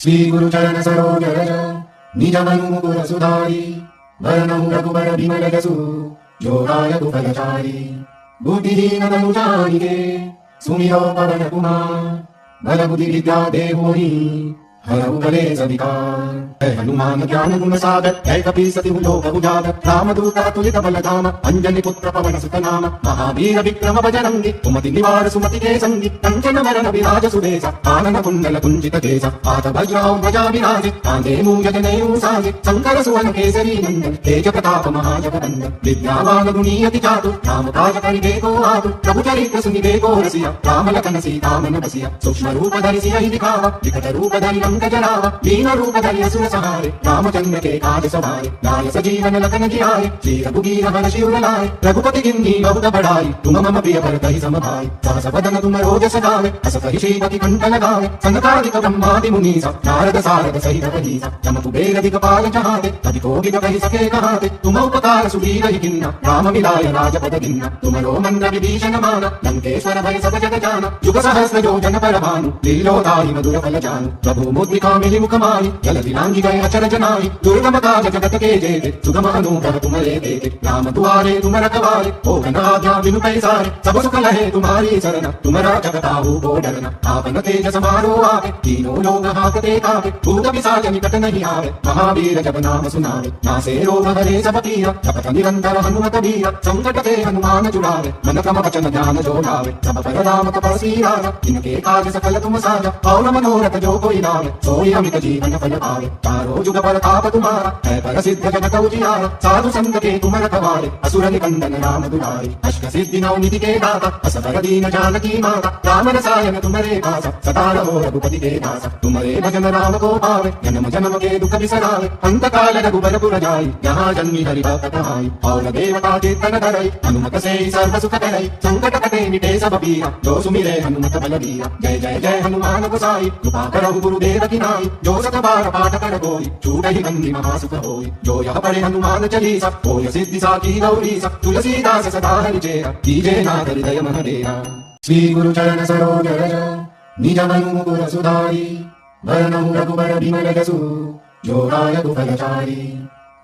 श्री गुरु चरण सरोज रज निज मनु मुकुर सुधारी वरनौ रघुबर बिमल जसु जो दायक फलचारी बुद्धिहीन तनु जानिके सुमिरो पवन कुमार बल बुद्धि विद्या देवोहि हरहु कलेश विकार। है हनुमान ज्ञान गुण सागर है कपि सति लोक उजागर रामदूत अतुलित बल धाम अंजनी पुत्र पवन सुत नाम महावीर विक्रम बजरंगी कुमति निवार सुमति के संगी कंचन वरण विराज सुदेश कानन कुंडल कुंजित केश हाथ वज्राओ ध्वजा विराजे कांधे मूंज जनेऊ साजे शंकर सुवन केसरी नंदन तेज प्रताप महाजगवंदन विद्यावान गुणी अति चातुर राम काज करिबेको आतुर प्रभु चरित्र सुनिबेको रसिया राम लखन सीता मन बसिया सूक्ष्म रूप धरि सियहि दिखावा विकट रूप धरि लंक जरावा दीन रूप धरि असुर सहारे रामचंद्र के काज सवारे लाय सजीवन लखन जियाए श्री रघुबीर हर शिवर लाए रघुपति किन्ही बहुत बड़ाई तुम मम प्रिय भरतहि सम भाई सहस वदन तुम रोजस गावे अस कहि श्रीपति कंठ लगावे सनकादिक ब्रह्मादि मुनीसा नारद सारद सहित कहीसा जम कुबेर दिगपाल चहाते कवि कोकिल कहि सके कहाते तुम उपकार सुग्रीव किन्ना राम मिलाय राजपद गिन्ना तुम रो मंद्र विभीषण माना लंकेश्वर भय सब जग जाना युग सहस्र योजन पर भानु लीलोताहि मधुर फल जानु प्रभु मुद्रिका मिली मुख माही जलधि लांघि गए अचर जनाई दुर्गम काज जगत के जेते सुगम अनुभव तुम्हारे देते राम दुआरे तुम रखवारे हो घनाध्या बिनु पैसारे सब सुख लहे तुम्हारी शरण तुम्हारा जगताहु को डरना आपन तेज समारो आवे तीनों लोग हाकते कावे भूत पिशाच निकट नहीं आवे महावीर जब नाम सुनावे नासे रोग हरे सब पीरा जपत निरंतर हनुमत बीरा संकट ते हनुमान छुड़ावे मन क्रम वचन ध्यान जो लावे सब पर राम तपस्वी राजा इनके काज सकल तुम साजा और मनोरथ जो कोई लावे सोई अमित जीवन फल पावे तारो जुग पर ताप तुम्हारा है प्रसिद्ध जगत उजियारा साधु संत के तुम रखवारे असुर निकंदन राम दुलारे अष्ट सिद्धि नौ निधि के दाता असबर दीन जानकी माता राम रसायन तुम्हारे पासा सदा रहो रघुपति के दासा तुम्हारे भजन राम को पावे जन्म जन्म के दुख बिसरावे अंत काल रघुबर पुर जाई यहाँ जन्मी हरि भक्त कहाई और देवता चेतन धरई हनुमत से सर्व सुख करई संकट कटे मिटे सब पीरा जो सुमिरे हनुमत बलबीरा जय जय जय हनुमान गोसाई कृपा करो गुरुदेव की नाई जो सत बार पाठ कर कोई छूट ही बंदी महासुख होई जो यह पढ़े हनुमान चालीसा होय सिद्धि साकी गौरीसा तुलसीदास सदा हरिचेरा कीजे नाथ हृदय मन डेरा। श्री गुरु चरण सरोज रज निज मनु मुकुर सुधारी वरनौ रघुबर बिमल जसु जो दायक फलचारी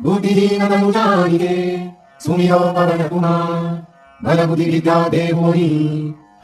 बुद्धिहीन तनु जानिके सुमिरो पवन कुमार बल बुद्धि विद्या देवोहि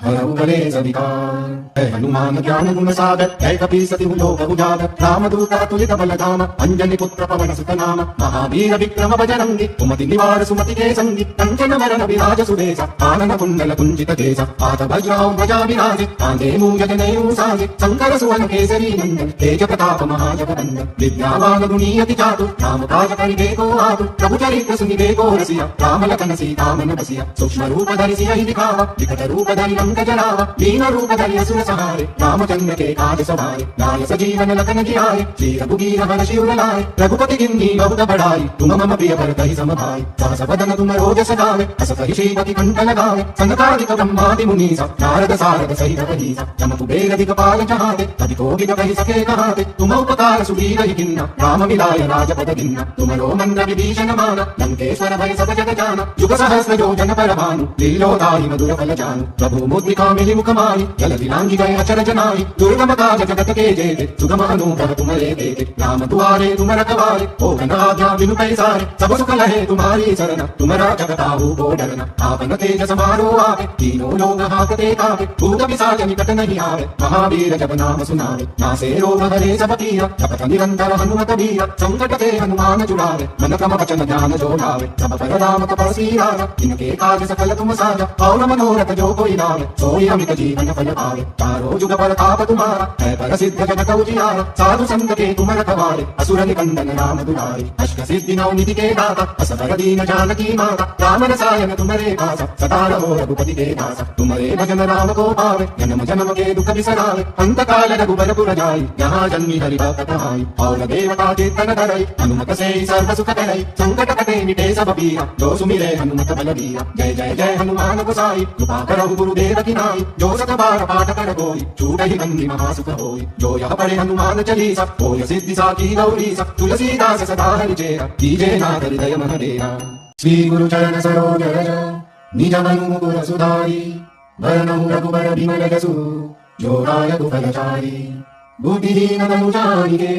हरहु कलेश विकार। है हनुमान ज्ञान गुण सागर है कपि सति लोक उजागर रामदूत अतुलित बल धाम अंजनी पुत्र पवन सुत नाम महावीर विक्रम बजरंगी कुमति निवार सुमति के संगी कंचन वरण विराज सुदेश कानन कुंडल कुंजित केश हाथ वज्राओ ध्वजा विराजे कांधे मूंज जनेऊ साजे शंकर सुवन केसरी नंदन तेज प्रताप महाजगवंदन विद्यावान गुणी अति चातुर राम काज करिबेको आतुर प्रभु चरित्र सुनिबेको रसिया राम लखन सीता मन बसिया सूक्ष्म रूप धरि सियहि दिखावा विकट रूप धरि लंक जरावा दीन रूप धरि असुर सहारे रामचंद्र के काज सवारे लाय सजीवन लखन जियाए श्री रघुबीर हर शिवर लाए रघुपति किन्ही बहुत बड़ाई तुम मम प्रिय भरतहि सम भाई सहस वदन तुम रोजस गावे अस कहि श्रीपति कंठ लगावे सनकादिक ब्रह्मादि मुनीसा नारद सारद सहित कहीसा जम कुबेर दिगपाल चहाते कवि कोकिल कहि सके कहाते तुम उपकार सुग्रीव किन्ना राम मिलाय राजपद गिन्ना तुम रो मंद्र विभीषण माना लंकेश्वर भय सब जग जाना युग सहस्र योजन पर भानु लीलोताहि मधुर फल जानु प्रभु मुद्रिका मिली मुख माही जलधि लांघि गए अचर जनाई दुर्गम काज जगत के जेते सुगम अनुभव तुम्हारे देते राम दुआरे तुम रखवारे हो घनाध्या बिनु पैसारे सब सुख लहे तुम्हारी शरण तुम्हारा जगताहु को डरना आपन तेज समारो आवे तीनों लोग हाकते कावे भूत पिशाच निकट नहीं आवे महावीर जब नाम सुनावे नासे रोग हरे सब पीरा जपत निरंतर हनुमत बीरा संकट ते हनुमान छुड़ावे मन क्रम वचन ध्यान जो लावे सब पर राम तपस्वी राजा इनके काज सकल तुम साजा और मनोरथ जो कोई लावे सोई अमित जीवन फल पावे तारो जुग पर ताप तुम्हारा है प्रसिद्ध जगत उजियारा साधु संत के तुम रखवारे असुर निकंदन राम दुलारे अष्ट सिद्धि नौ निधि के दाता असबर दीन जानकी माता राम रसायन तुम्हारे पासा सदा रहो रघुपति के दासा तुम्हारे भजन राम को पावे जन्म जन्म के दुख बिसरावे अंत काल रघुबर पुर जाई यहाँ जन्मी हरि भक्त कहाई और देवता चेतन धरई हनुमत से सर्व सुख करई संकट कटे मिटे सब पीरा जो सुमिरे हनुमत बलबीरा जय जय जय हनुमान गोसाई कृपा करो गुरुदेव की नाई जो सत बार पाठ कर कोई छूट ही बंदी महासुख होई जो यह पढ़े हनुमान चालीसा होय सिद्धि साकी गौरीसा तुलसीदास सदा हरिचेरा कीजे नाथ हृदय मन डेरा। श्री गुरु चरण सरोज रज निज मनु मुकुर सुधारी वरनौ रघुबर बिमल जसु जो दायक फलचारी बुद्धिहीन तनु जानिके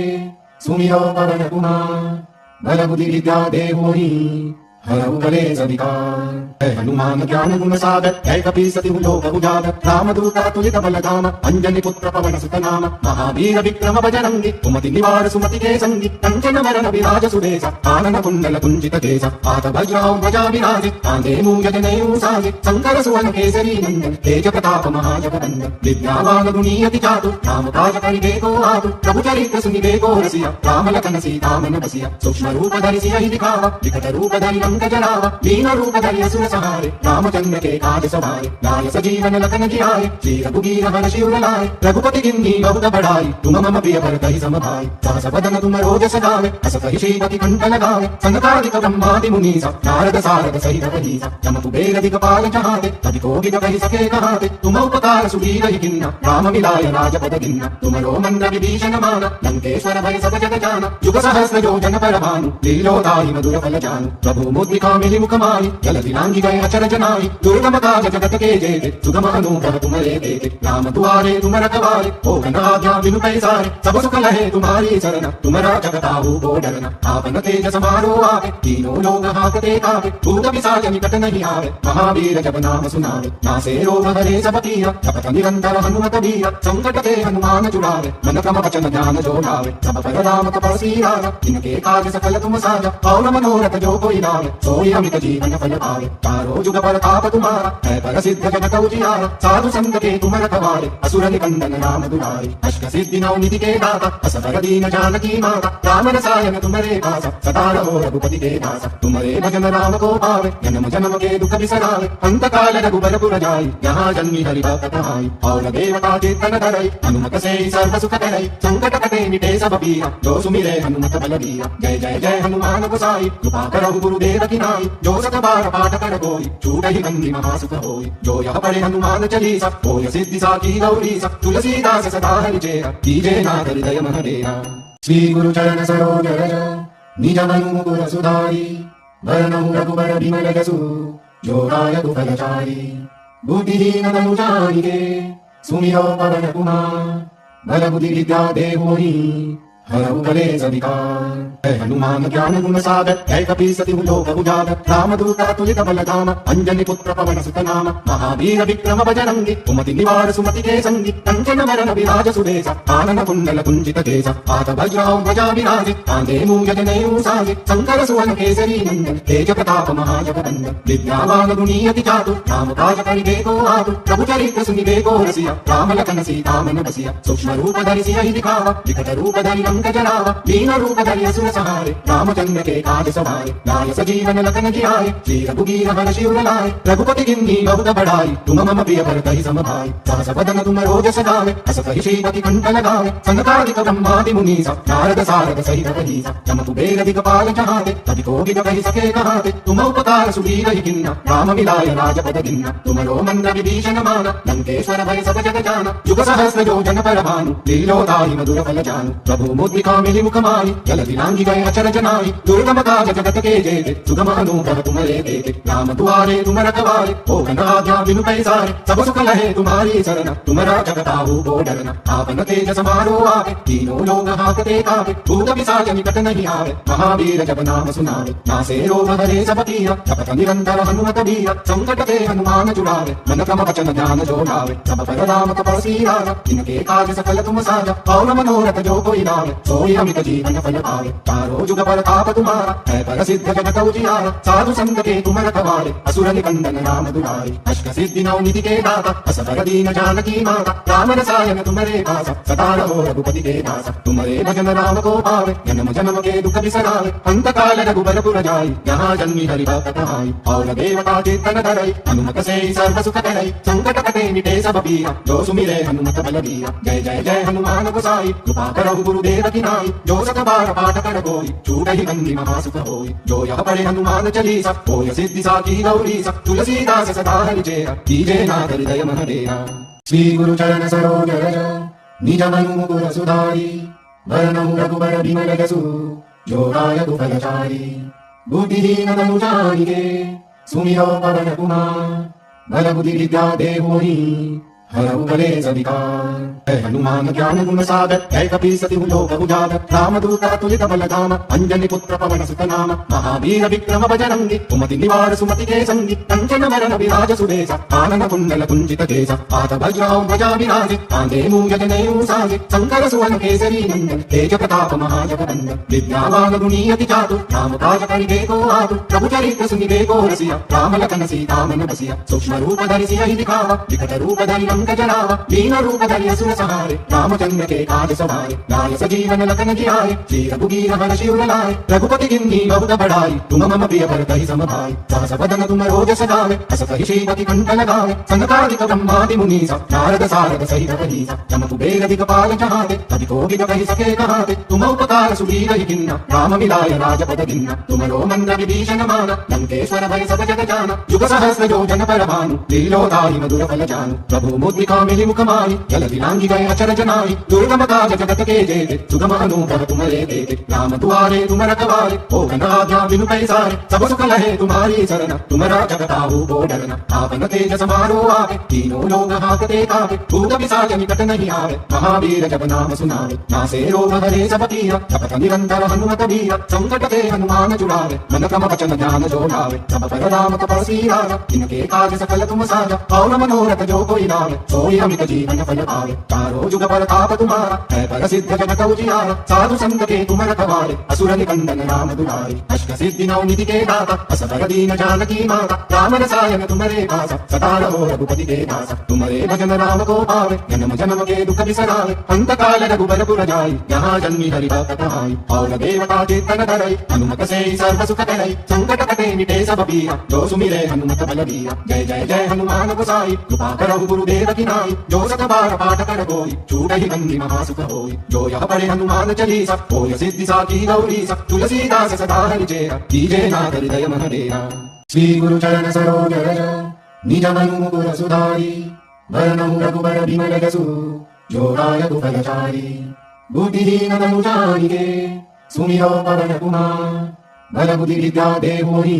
सुमिरो पवन कुमार बल बुद्धि विद्या देवो ही हरऊ कलेश विकार। है हनुमान ज्ञान गुण सागर है कपीस तिहु लोक उजागर रामदूत अतुलित बल धाम अंजनी पुत्र पवन सुत नाम महावीर विक्रम बजरंगी कुमति निवार सुमति के संगी कंचन वरण विराज सुरेश आनन कुंडल कुंजित केश हाथ वज्राओ ध्वजा विराजे कांधे मूंज जनेऊ साजे शंकर सुवन केसरी नंदन तेज प्रताप महाजगवंदन विद्यावान गुणी अति चातुर राम काज करिबे को आतुर प्रभु चरित्र सुनिबे को रसिया राम लखन सीता मन बसिया सूक्ष्म रूप धरि सियहि दिखावा विकट रूप धरि लंक जलावा लीन रूप धरि असुर सहारे रामचंद्र के काज सवारे लाय सजीवन लखन जियाए श्री रघुबीर हर्षि उर लाए रघुपति किन्हीं बहुत बड़ाई तुम मम प्रिय भरतहि सम भाई सहस बदन तुम रोजस गावे हस कहि श्रीपति कंठ लगावे सनकादिक ब्रह्मादि मुनीसा नारद सारद सहित वहीसा जम कुबेर दिक्पाल जहाते कवि कोविद कहि सके कहाते तुम उपकार सुग्रीव किन्ना राम मिलाय राजपद गिन्ना तुमरो मंद विभीषण माना लंकेश्वर भय सब जग जाना युग सहस्र योजन पर भानु लीलोदाहि मधुर फल जानु प्रभु मुद्रिका मिलि मुख माहि जलधि लांघि गए अचर जनाहि दुर्गम काज जगत के जेते सुगम अनुग्रह तुम्हारे देते राम दुआरे तुम रखवारे हो आज्ञा बिनु पैसारे सब सुख लहे तुम्हारी शरण तुम्हारा जगताहु को डरना आपन तेज समारो आवे तीनों लोग हाकते कावे भूत पिशाच निकट नहीं आवे महावीर जब नाम सुनावे नासे रोग हरे सब पीरा जपत निरंतर हनुमत बीरा संकट ते हनुमान छुड़ावे मन क्रम वचन ध्यान जो लावे सब पर राम तपस्वी राजा इनके काज सकल तुम साजा और मनोरथ जो कोई लावे सोई अमित जीवन फल पावे चारों जुग पर ताप तुम्हारा है प्रसिद्ध जगत उजियारा साधु संत के तुम रखवारे असुर निकंदन राम दुलारे अष्ट सिद्धि नौ निधि के दाता असबर दीन जानकी माता राम रसायन तुम्हारे पासा सदा रहो रघुपति के दासा तुम्हारे भजन राम को पावे जन्म जन्म के दुख बिसरावे अंत काल रघुबर जाई यहाँ जन्मी हरि भक्त आई और देवता चेतन धरई हनुमत से सर्व सुख करई संकट कटे मिटे सब पीरा जो सुमिरे हनुमत बल बीरा जय जय जय हनुमान गोसाई कृपा करहु गुरुदेव की नाई जो सत बार पाठ कर कोई छूटहि बंदी महासुख होई जो यह पढ़े हनुमान चालीसा होय सिद्धि साखी गौरीसा तुलसीदास सदा हरिचेरा कीजे नाथ हृदय मन डेरा। श्री गुरु चरण सरोज रज निज मनु मुकुर सुधारी वरनउ रघुबर बिमल जसु जो दायक फलचारी बुद्धिहीन तनु जानिके सुमिरो पवन कुमार बल बुद्धि विद्या देवो ही हरऊ कलेश विकार। है हनुमान ज्ञान गुण सागर है कपीस तिहु लोक उजागर रामदूत अतुलित बल धाम अंजनी पुत्र पवन सुत नाम महावीर विक्रम बजरंगी कुमति निवार सुमति के संगी कंचन वरण विराज सुरेश आनन कुंडल कुंजित केश हाथ वज्राओ ध्वजा विराजे कांधे मूंज जनेऊ साजे शंकर सुवन केसरी नंदन तेज प्रताप महाजगवंदन विद्यावान गुणी अति चातुर राम काज करिबे को आतुर प्रभु चरित्र सुनिबे को रसिया राम लखन सीता मन बसिया सूक्ष्म रूप धरि सियहि दिखावा विकट रूप धरि लंक जलावा लीन रूप धरि असुर सहारे रामचंद्र के काज सवारे लाय सजीवन लखन जियाए श्री रघुबीर हर्षि उर लाए रघुपति किन्हीं बहुत बड़ाई तुम मम प्रिय भरतहि सम भाई सहस बदन तुम रोजस गावे हस कहि श्रीपति कंठ लगावे सनकादिक ब्रह्मादि मुनीसा नारद सारद सहित वहीसा जम कुबेर दिक्पाल जहाते कवि कोविद कहि सके कहाते तुम उपकार सुग्रीव किन्ना राम मिलाय राजपद गिन्ना तुमरो मंद विभीषण माना लंकेश्वर भय सब जग जाना युग सहस्र योजन पर भानु लीलोदाहि मधुर फल जानु प्रभु मुद्रिका मिलि मुख माहि जलधि लांघि गए अचर जनाहि दुर्गम काज जगत के जेते सुगम अनुग्रह तुम्हारे देते राम दुआरे तुम रखवारे हो आज्ञा बिनु पैसारे सब सुख लहे तुम्हारी शरण तुम्हारा जगताहु को डरना आपन तेज समारो आवे तीनों लोग हाकते कावे भूत पिशाच निकट नहीं आवे महावीर जब नाम सुनावे नासे रोग हरे सब पीरा जपत निरंतर हनुमत बीरा संकट ते हनुमान छुड़ावे मन क्रम वचन ध्यान जो लावे सब पर राम तपस्वी राजा इनके काज सकल तुम साजा और मनोरथ जो कोई लावे सोई अमित जीवन फल पावे चारों जुग पर ताप तुम्हारा है प्रसिद्ध जगत उजियारा साधु संत के तुम रखवारे असुर निकंदन राम दुलारे अष्ट सिद्धि नौ निधि के दाता असबर दीन जानकी माता राम रसायन तुम्हारे पासा सदा रहो रघुपति के दासा तुम्हारे भजन राम को पावे जन्म जन्म के दुख बिसरावे अंत काल रघुबर जाई यहाँ जन्मी हरि भक्त आई और देवता चेतन धरई हनुमत से सर्व सुख करई संकट कटे मिटे सब पीरा जो सुमिरे हनुमत बल बीरा जय जय जय हनुमान गोसाई कृपा करहु गुरुदेव की नाई जो सत बार पाठ कर कोई छूटहि बंदी महासुख होई जो यह पढ़े हनुमान चालीसा होय सिद्धि साखी गौरीसा तुलसीदास सदा हरिचेरा कीजे नाथ हृदय मन डेरा। श्री गुरु चरण सरोज रज निज मनु मुकुर सुधारी वरनउ रघुबर बिमल जसु जो दायक फलचारी बुद्धिहीन तनु जानिके सुमिरो पवन कुमार बल बुद्धि विद्या देवो ही हरऊ कलेश विकार। है हनुमान ज्ञान गुण सागर है कपीसति लोक उजागर रामदूत अतुलित बलधाम अंजनी पुत्र पवन सुत नाम महावीर विक्रम बजरंगी कुमति निवार सुमति के संगी कंचन वरण विराज सुदेश कानन कुंडल कुंजित केश हाथ वज्राओ ध्वजा विराजे कांधे मूंज जनेऊ साजे शंकर सुवन केसरी नंदन तेज प्रताप महाजगवंदन विद्यावान गुणीयति चातुर राम काज करिबे को आतुर प्रभु चरित्र सुनिबे को रसिया राम लखन सीता मन बसिया सूक्ष्म रूप धरि सियहि दिखावा विकट रूप धरि लंक जरावा दीन रूप धरि असुर सहारे रामचंद्र के काज सवारे लाय सजीवन लखन जियाए श्री रघुबीर हर शिवर लाए रघुपति किन्नी बहुत बड़ाई तुम मम प्रिय भरतहि सम भाई सहस वदन तुम रोजस गावे अस कहि श्रीमति कंठ लगावे सनकादिक ब्रह्मादि मुनीसा नारद सारद सहित कहीसा जम कुबेर दिगपाल चाहते कवि कोकिल कहि सके कहाते तुम उपकार सुग्रीव किन्ना राम मिलाय राजपद गिन्ना तुम रो मंद विभीषण माना लंकेश्वर भय सब जग जाना युग सहस्र योजन पर भानु लीलोदाई मधुर फल जानु प्रभु मुद्रिका मिली मुख माही जल दिलांगी गए अचर जनाई दुर्गम काज जगत के जेते सुगम अनुग्रह तुम्हारे देते राम दुआरे तुम रखवारे ओ घनाध्या बिनु पैसारे सब सुख लहे तुम्हारी शरण तुमरा जगताहु को डरना आपन तेज समारो आवे तीनों लोग हाकते कावे भूत पिशाच निकट नहीं आवे महावीर जब नाम सुनावे नासे रोग हरे सब पीरा जपत निरंतर हनुमत बीरा संकट ते हनुमान छुड़ावे मन क्रम वचन ध्यान जो लावे सब पर राम तपस्वी राजा इनके काज सकल तुम साजा और मनोरथ जो कोई लावे सोई अमित जीवन फल पावे चारों जुग पर ताप तुम्हारा है पर सिद्ध जगत उजियारा साधु संत के तुम रखवारे असुर निकंदन राम दुलारे अष्ट सिद्धि नौ निधि के दाता असबर दीन जानकी माता राम रसायन तुम्हारे पासा सदा रहो रघुपति के दासा तुम्हारे भजन राम को पावे जन्म जन्म के दुख बिसरावे अंत काल रघुबर पुर जाई यहाँ जन्मी हरि भक्त कहाई और देवता चेतन धरई हनुमत से सर्व सुख करई संकट कटे मिटे सब पीरा जो सुमिरे हनुमत बल बीरा जय जय जय हनुमान गोसाई कृपा करहु गुरुदेव की नाई जो सत बार पाठ कर होई छूटहि बंदी महासुख होई जो यह पढ़े हनुमान चालीसा होय सिद्धि साखी गौरीसा तुलसीदास सदा हरि चेरा कीजे नाथ हृदय मन डेरा श्री गुरु चरण सरोज रज निज मनु मुकुर सुधारी वरणं रघुबर बिमल जसु जो दायकु फलचारी बुद्धिहीन तनु जानिके सुमिरो पवन कुमार बल बुद्धि विद्या देवोहि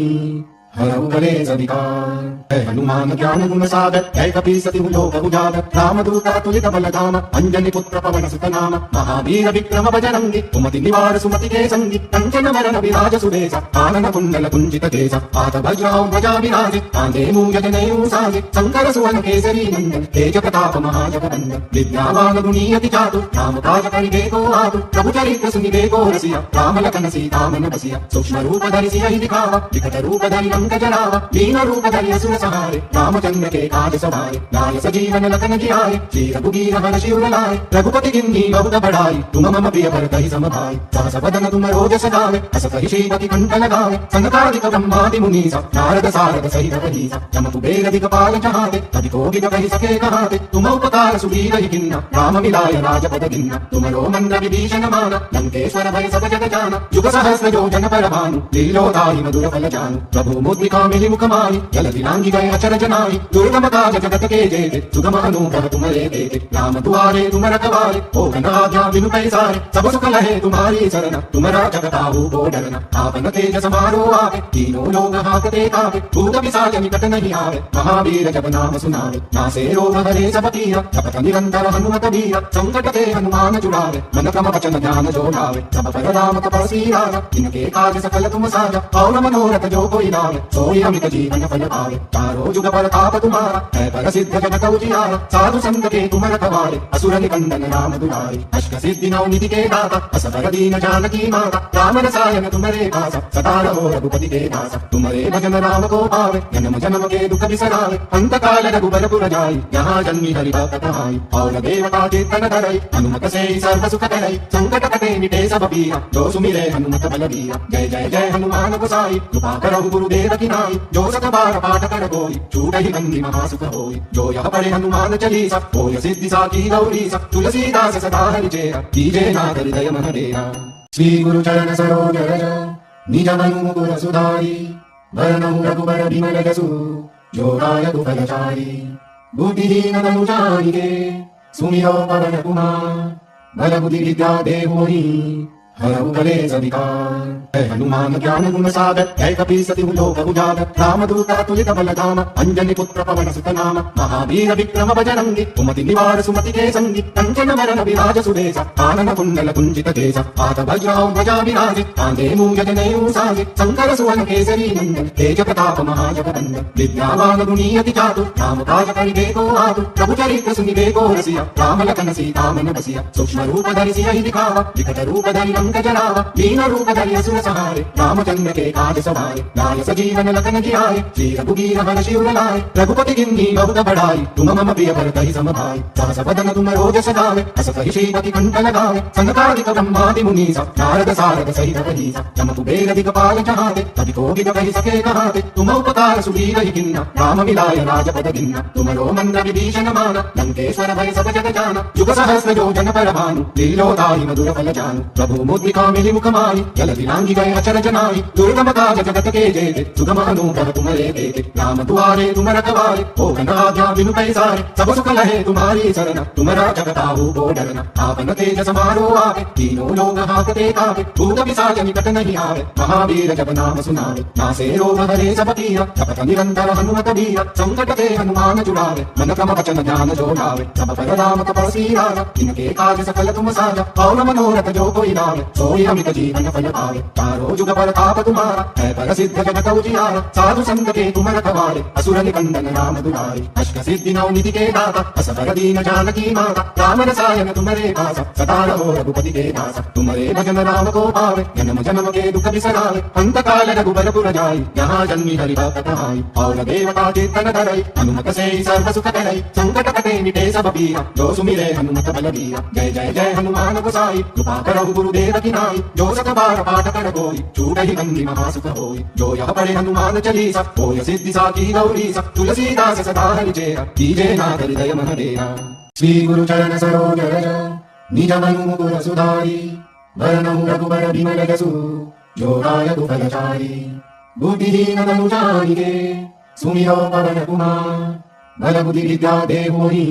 हरहु कलेश विकार है हनुमान ज्ञान गुण सागर है कपीसति लोक उजागर रामदूत अतुलित बलधाम अंजनी पुत्र पवन सुत नाम महावीर विक्रम बजरंगी कुमति निवार सुमति के संगी कंचन वरण विराज सुदेश कानन कुंडल कुंजित केश हाथ वज्राओ ध्वजा विराजे कांधे मूंज जनेऊ साजे शंकर सुवन केसरी नंदन तेज प्रताप महाजगवंदन विद्यावान गुणीयति चातुर राम काज करिबे को आतुर प्रभु चरित्र सुनिबे को रसिया राम लखन सीता मन बसिया सूक्ष्म रूप धरि सियहि दिखावा विकट रूप धरि लंक जरावा दीन रूप धरि असुर सहारे रामचंद्र के काज सवारे लाय सजीवन लखन जियाए श्री रघुबीर हर शिवर लाए रघुपति किन्नी बहुत बड़ाई तुम मम प्रिय भरतहि सम भाई सहस वदन तुम रोजस गावे अस कहि श्रीमति कंठ लगावे सनकादिक ब्रह्मादि मुनीसा नारद सारद सहित कहीसा जम कुबेर दिगपाल चाहते कवि कोकिल कहि सके कहाते तुम उपकार सुग्रीव किन्ना राम मिलाय राजपद गिन्ना तुम रो मंद विभीषण माना लंकेश्वर भय सब जग जाना युग सहस्र योजन पर भानु लीलोदाई मधुर फल जानु प्रभु मुद्रिका मिली मुख माही जल दिलांगी गए अचर जनाई दुर्गम काज जगत के जेते सुगम अनुग्रह तुम्हारे देते राम दुआरे तुम रखवारे ओ घनाध्या बिनु पैसारे सब सुख लहे तुम्हारी शरण तुमरा जगताहु को डरना आपन तेज समारो आवे तीनों लोग हाकते कावे भूत पिशाच निकट नहीं आवे महावीर जब नाम सुनावे नासे रोग हरे सब पीरा जपत निरंतर हनुमत बीरा संकट ते हनुमान छुड़ावे मन क्रम वचन ध्यान जो लावे सब पर राम तपस्वी राजा इनके काज सकल तुम साजा और मनोरथ जो कोई लावे सोई अमित जीवन फल पावे चारों जुग पर ताप तुम्हारा है पर सिद्ध जगत उजियारा साधु संत के तुम रखवारे असुर निकंदन राम दुलारे अष्ट सिद्धि नौ निधि के दाता असबर दीन जानकी माता राम रसायन तुम्हारे पासा सदा रहो रघुपति के दासा तुम्हारे भजन राम को पावे जन्म जन्म के दुख बिसरावे अंत काल रघुबर पुर जाई यहाँ जन्मी हरि भक्त कहाई और देवता चेतन धरई हनुमत से सर्व सुख करई संकट कटे मिटे सब पीरा जो सुमिरे हनुमत बल बीरा जय जय जय हनुमान गोसाई कृपा करहु गुरुदेव की नाई जो सत बार पाठ कर होई छूटहि बंदी महासुख होई जो यह पढ़े हनुमान चालीसा होय सिद्धि साखी गौरीसा तुलसीदास सदा हरि चेरा कीजे नाथ हृदय मन डेरा श्री गुरु चरण सरोज रज निज मनु मुकुर सुधारी वरणं रघुबर बिमल जसु जो दायकु फलचारी बुद्धिहीन तनु जानिके सुमिरो पवन कुमार बल बुद्धि विद्या देवोहि हरऊ कलेश विकार। है हनुमान ज्ञान गुण सागर, है कपि सति लोक उजागर। रामदूत अतुलित बल धाम, अंजनी पुत्र पवन सुत नाम। महावीर विक्रम बजरंगी, कुमति निवार सुमति के संगी। कंचन वरण विराज सुबेसा, कानन कुंडल कुंजित केसा। हाथ वज्राओ ध्वजा विराजे, कांधे मूंज जनेऊ साजे। शंकर सुवन केसरी नंदन, तेज प्रताप महाजगवंदन। विद्यावान गुणी अति चातुर, राम काज करिबे को आतुर। प्रभु चरित्र सुनिबे को रसिया, राम लखन सीता मन बसिया। सूक्ष्म रूप धरि सियहि दिखावा, विकट रूप धरि लंक जरावा। दीन रूप धरि असुर सहारे, रामचंद्र के काज सवारे। लाय सजीवन लखन जियाए, श्री रघुबीर हरषि उर लाए। रघुपति किन्ही बहुत बड़ाई, तुम मम प्रिय भरतहि सम भाई। सहस बदन तुम रोजस गावे, अस कहि श्रीपति कंठ लगावे। सनकादिक ब्रह्मादि मुनीसा, नारद सारद सहित अहिसा। जम कुबेर दिगपाल चहाते, कवि कोविद कहि सके कहाते। तुम उपकार सुग्रीव किन्ना, राम मिलाय राजपद गिन्ना। तुमरो मंत्र विभीषण माना, लंकेश्वर भय सब जग जाना। युग सहस्र योजन पर भानु, लीलोताहि मधुर फल जानू। प्रभु मुद्रिका मिलि मुख माहि, जलधि लांघि गए अचर जनाहि। दुर्गम काज जगत के जेते, सुगम अनुभव तुम्हारे देते। राम दुआरे तुम रखवारे, हो आज्ञा बिनु पैसारे। सब सुख लहे तुम्हारी सरना, तुमरा जगताहु को डरना। आपन तेज समारो आवे, तीनों लोग हाकते कावे। भूत पिशाच निकट नहीं आवे, महावीर जब नाम सुनावे। नासे रोग हरे सब पीरा, जपत निरंतर हनुमत बीरा। संकट ते हनुमान छुड़ावे, मन क्रम वचन ध्यान जो लावे। सब पर राम तपस्वी राजा, इनके काज सकल तुम साजा। और मनोरथ जो कोई लावे, सोई अमित जीवन फल पावे। चारों जुग पर ताप तुम्हारा, है प्रसिद्ध जगत उजियारा। साधु संत के तुम रखवारे, असुर निकंदन राम दुलारे। अष्ट सिद्धि नौ निधि के दाता, असबर दीन जानकी माता। राम रसायन तुम्हारे पासा, सदा रहो रघुपति के दासा। तुम्हारे भजन राम को पावे, जन्म जन्म के दुख बिसरावे। अंत काल रघुबर पुर जाई, यहाँ जन्मी हरि भक्त कहाई। और देवता चेतन धरई, हनुमत से सर्व सुख करई। संकट कटे मिटे सब पीरा, जो सुमिरे हनुमत बलबीरा। जय जय जय हनुमान गोसाई, कृपा करहु गुरुदेव की नाई। जो सत बार पाठ कर कोई, छूटहि बंदी महासुख होई। जो यह पढ़े हनुमान चालीसा, होय सिद्धि साखी गौरीसा। तुलसीदास सदा हरिचेरा, कीजे नाथ हृदय मन डेरा। श्री गुरु चरण सरोज रज, निज मनु मुकुर सुधारी। वरनउ रघुबर बिमल जसु, जो दायक फलचारी। बुद्धिहीन तनु जानिके, सुमिरौ पवन कुमार। बल बुद्धि विद्या देवोहि,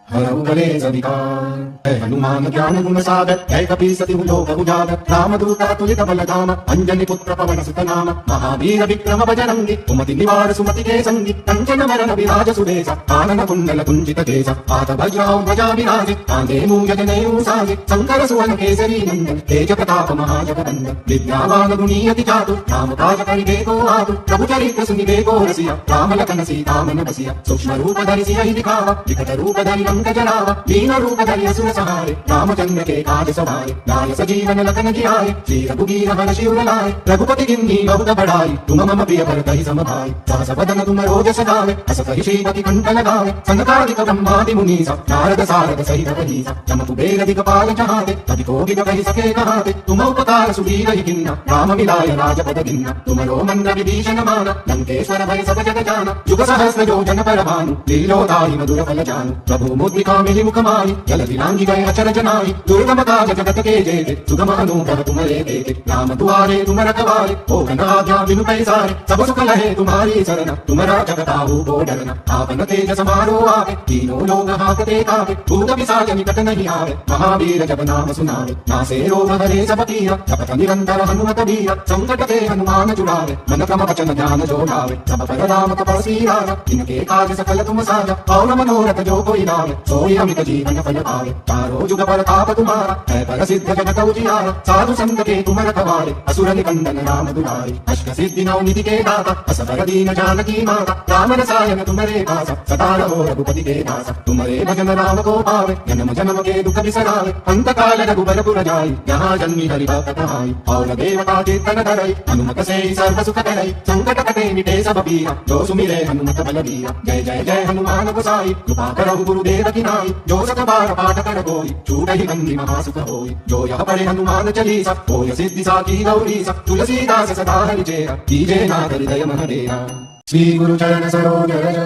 हरऊ कलेश विकार। है हनुमान ज्ञान गुण सागर, है कपि सति लोक उजागर। रामदूत अतुलित बल धाम, अंजनी पुत्र पवन सुत नाम। महावीर विक्रम बजरंगी, कुमति निवार सुमति के संगी। कंचन वरण विराज सुबेसा, कानन कुंडल कुंजित केसा। हाथ वज्राओ ध्वजा विराजे, कांधे मूंज जनेऊ साजे। शंकर सुवन केसरी नंदन, तेज प्रताप महाजगवंदन। विद्यावान गुणी अति चातुर, राम काज करिबे को आतुर। प्रभु चरित्र सुनिबे को रसिया, राम लखन सीता मन बसिया। सूक्ष्म रूप धरि सियहि दिखावा, विकट रूप धरि लंक जरावा। दीन रूप धरि असुर सहारे, रामचंद्र के काज सवारे। लाय सजीवन लखन जियाए, श्री रघुबीर हरषि उर लाए। रघुपति किन्ही बहुत बड़ाई, तुम मम प्रिय भरतहि सम भाई। सहस बदन तुम रोजस गावे, अस कहि श्रीपति कंठ लगावे। सनकादिक ब्रह्मादि मुनीसा, नारद सारद सहित अहिसा। जम कुबेर दिगपाल चहाते, कवि कोविद कहि सके कहाते। तुम उपकार सुग्रीव किन्ना, राम मिलाय राजपद गिन्ना। तुमरो मंत्र विभीषण माना, लंकेश्वर भय सब जग जाना। युग सहस्र योजन पर भानु, लीलोताहि मधुर फल जानू। प्रभु मुद्रिका मिलि मुख माहि, जलधि लांघि गए अचर जनाहि। दुर्गम काज जगत के जेते, सुगम अनुभव तुम्हारे देते। राम दुआरे तुम रखवारे, हो आज्ञा बिनु पैसारे। सब सुख लहे तुम्हारी सरना, तुमरा जगताहु को डरना। आपन तेज समारो आवे, तीनों लोग हाकते कावे। भूत पिशाच निकट नहीं आवे, महावीर जब नाम सुनावे। नासे रोग हरे सब पीरा, जपत निरंतर हनुमत बीरा। संकट ते हनुमान छुड़ावे, मन क्रम वचन ध्यान जो लावे। सब पर राम तपस्वी राजा, इनके काज सकल तुम साजा। और मनोरथ जो कोई लावे, सोई अमित जीवन फल पावे। चारों जुग पर ताप तुम्हारा, है प्रसिद्ध जगत उजियारा। साधु संत के तुम रखवारे, असुर निकंदन राम दुलारे। अष्ट सिद्धि नौ निधि के दाता, असबर दीन जानकी माता। राम रसायन तुम्हारे पासा, सदा रहो रघुपति के दासा। तुम्हारे भजन राम को पावे, जन्म जन्म के दुख बिसरावे। अंत काल रघुबर पुर जाई, यहाँ जन्मी हरि भक्त कहाई। और देवता चेतन धरई, हनुमत से सर्व सुख करई। संकट कटे मिटे सब पीरा, जो सुमिरे हनुमत बलबीरा। जय जय जय हनुमान गोसाई, कृपा करहु गुरुदेव की नाई। जो सत बार पाठ कर कोई, छूटहि बंदी महासुख होई। जो यह पढ़े हनुमान चालीसा, होय सिद्धि साखी गौरीसा। तुलसीदास सदा हरिचेरा, कीजे नाथ हृदय मन डेरा। श्री गुरु चरण सरोज रज,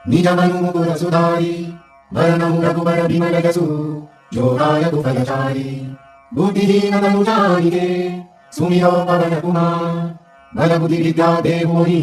निज मनु मुकुर सुधारी। वरनउ रघुबर बिमल जसु, जो दायक फलचारी। बुद्धिहीन तनु जानिके, सुमिरौ पवन कुमार। बल बुद्धि विद्या देवोहि,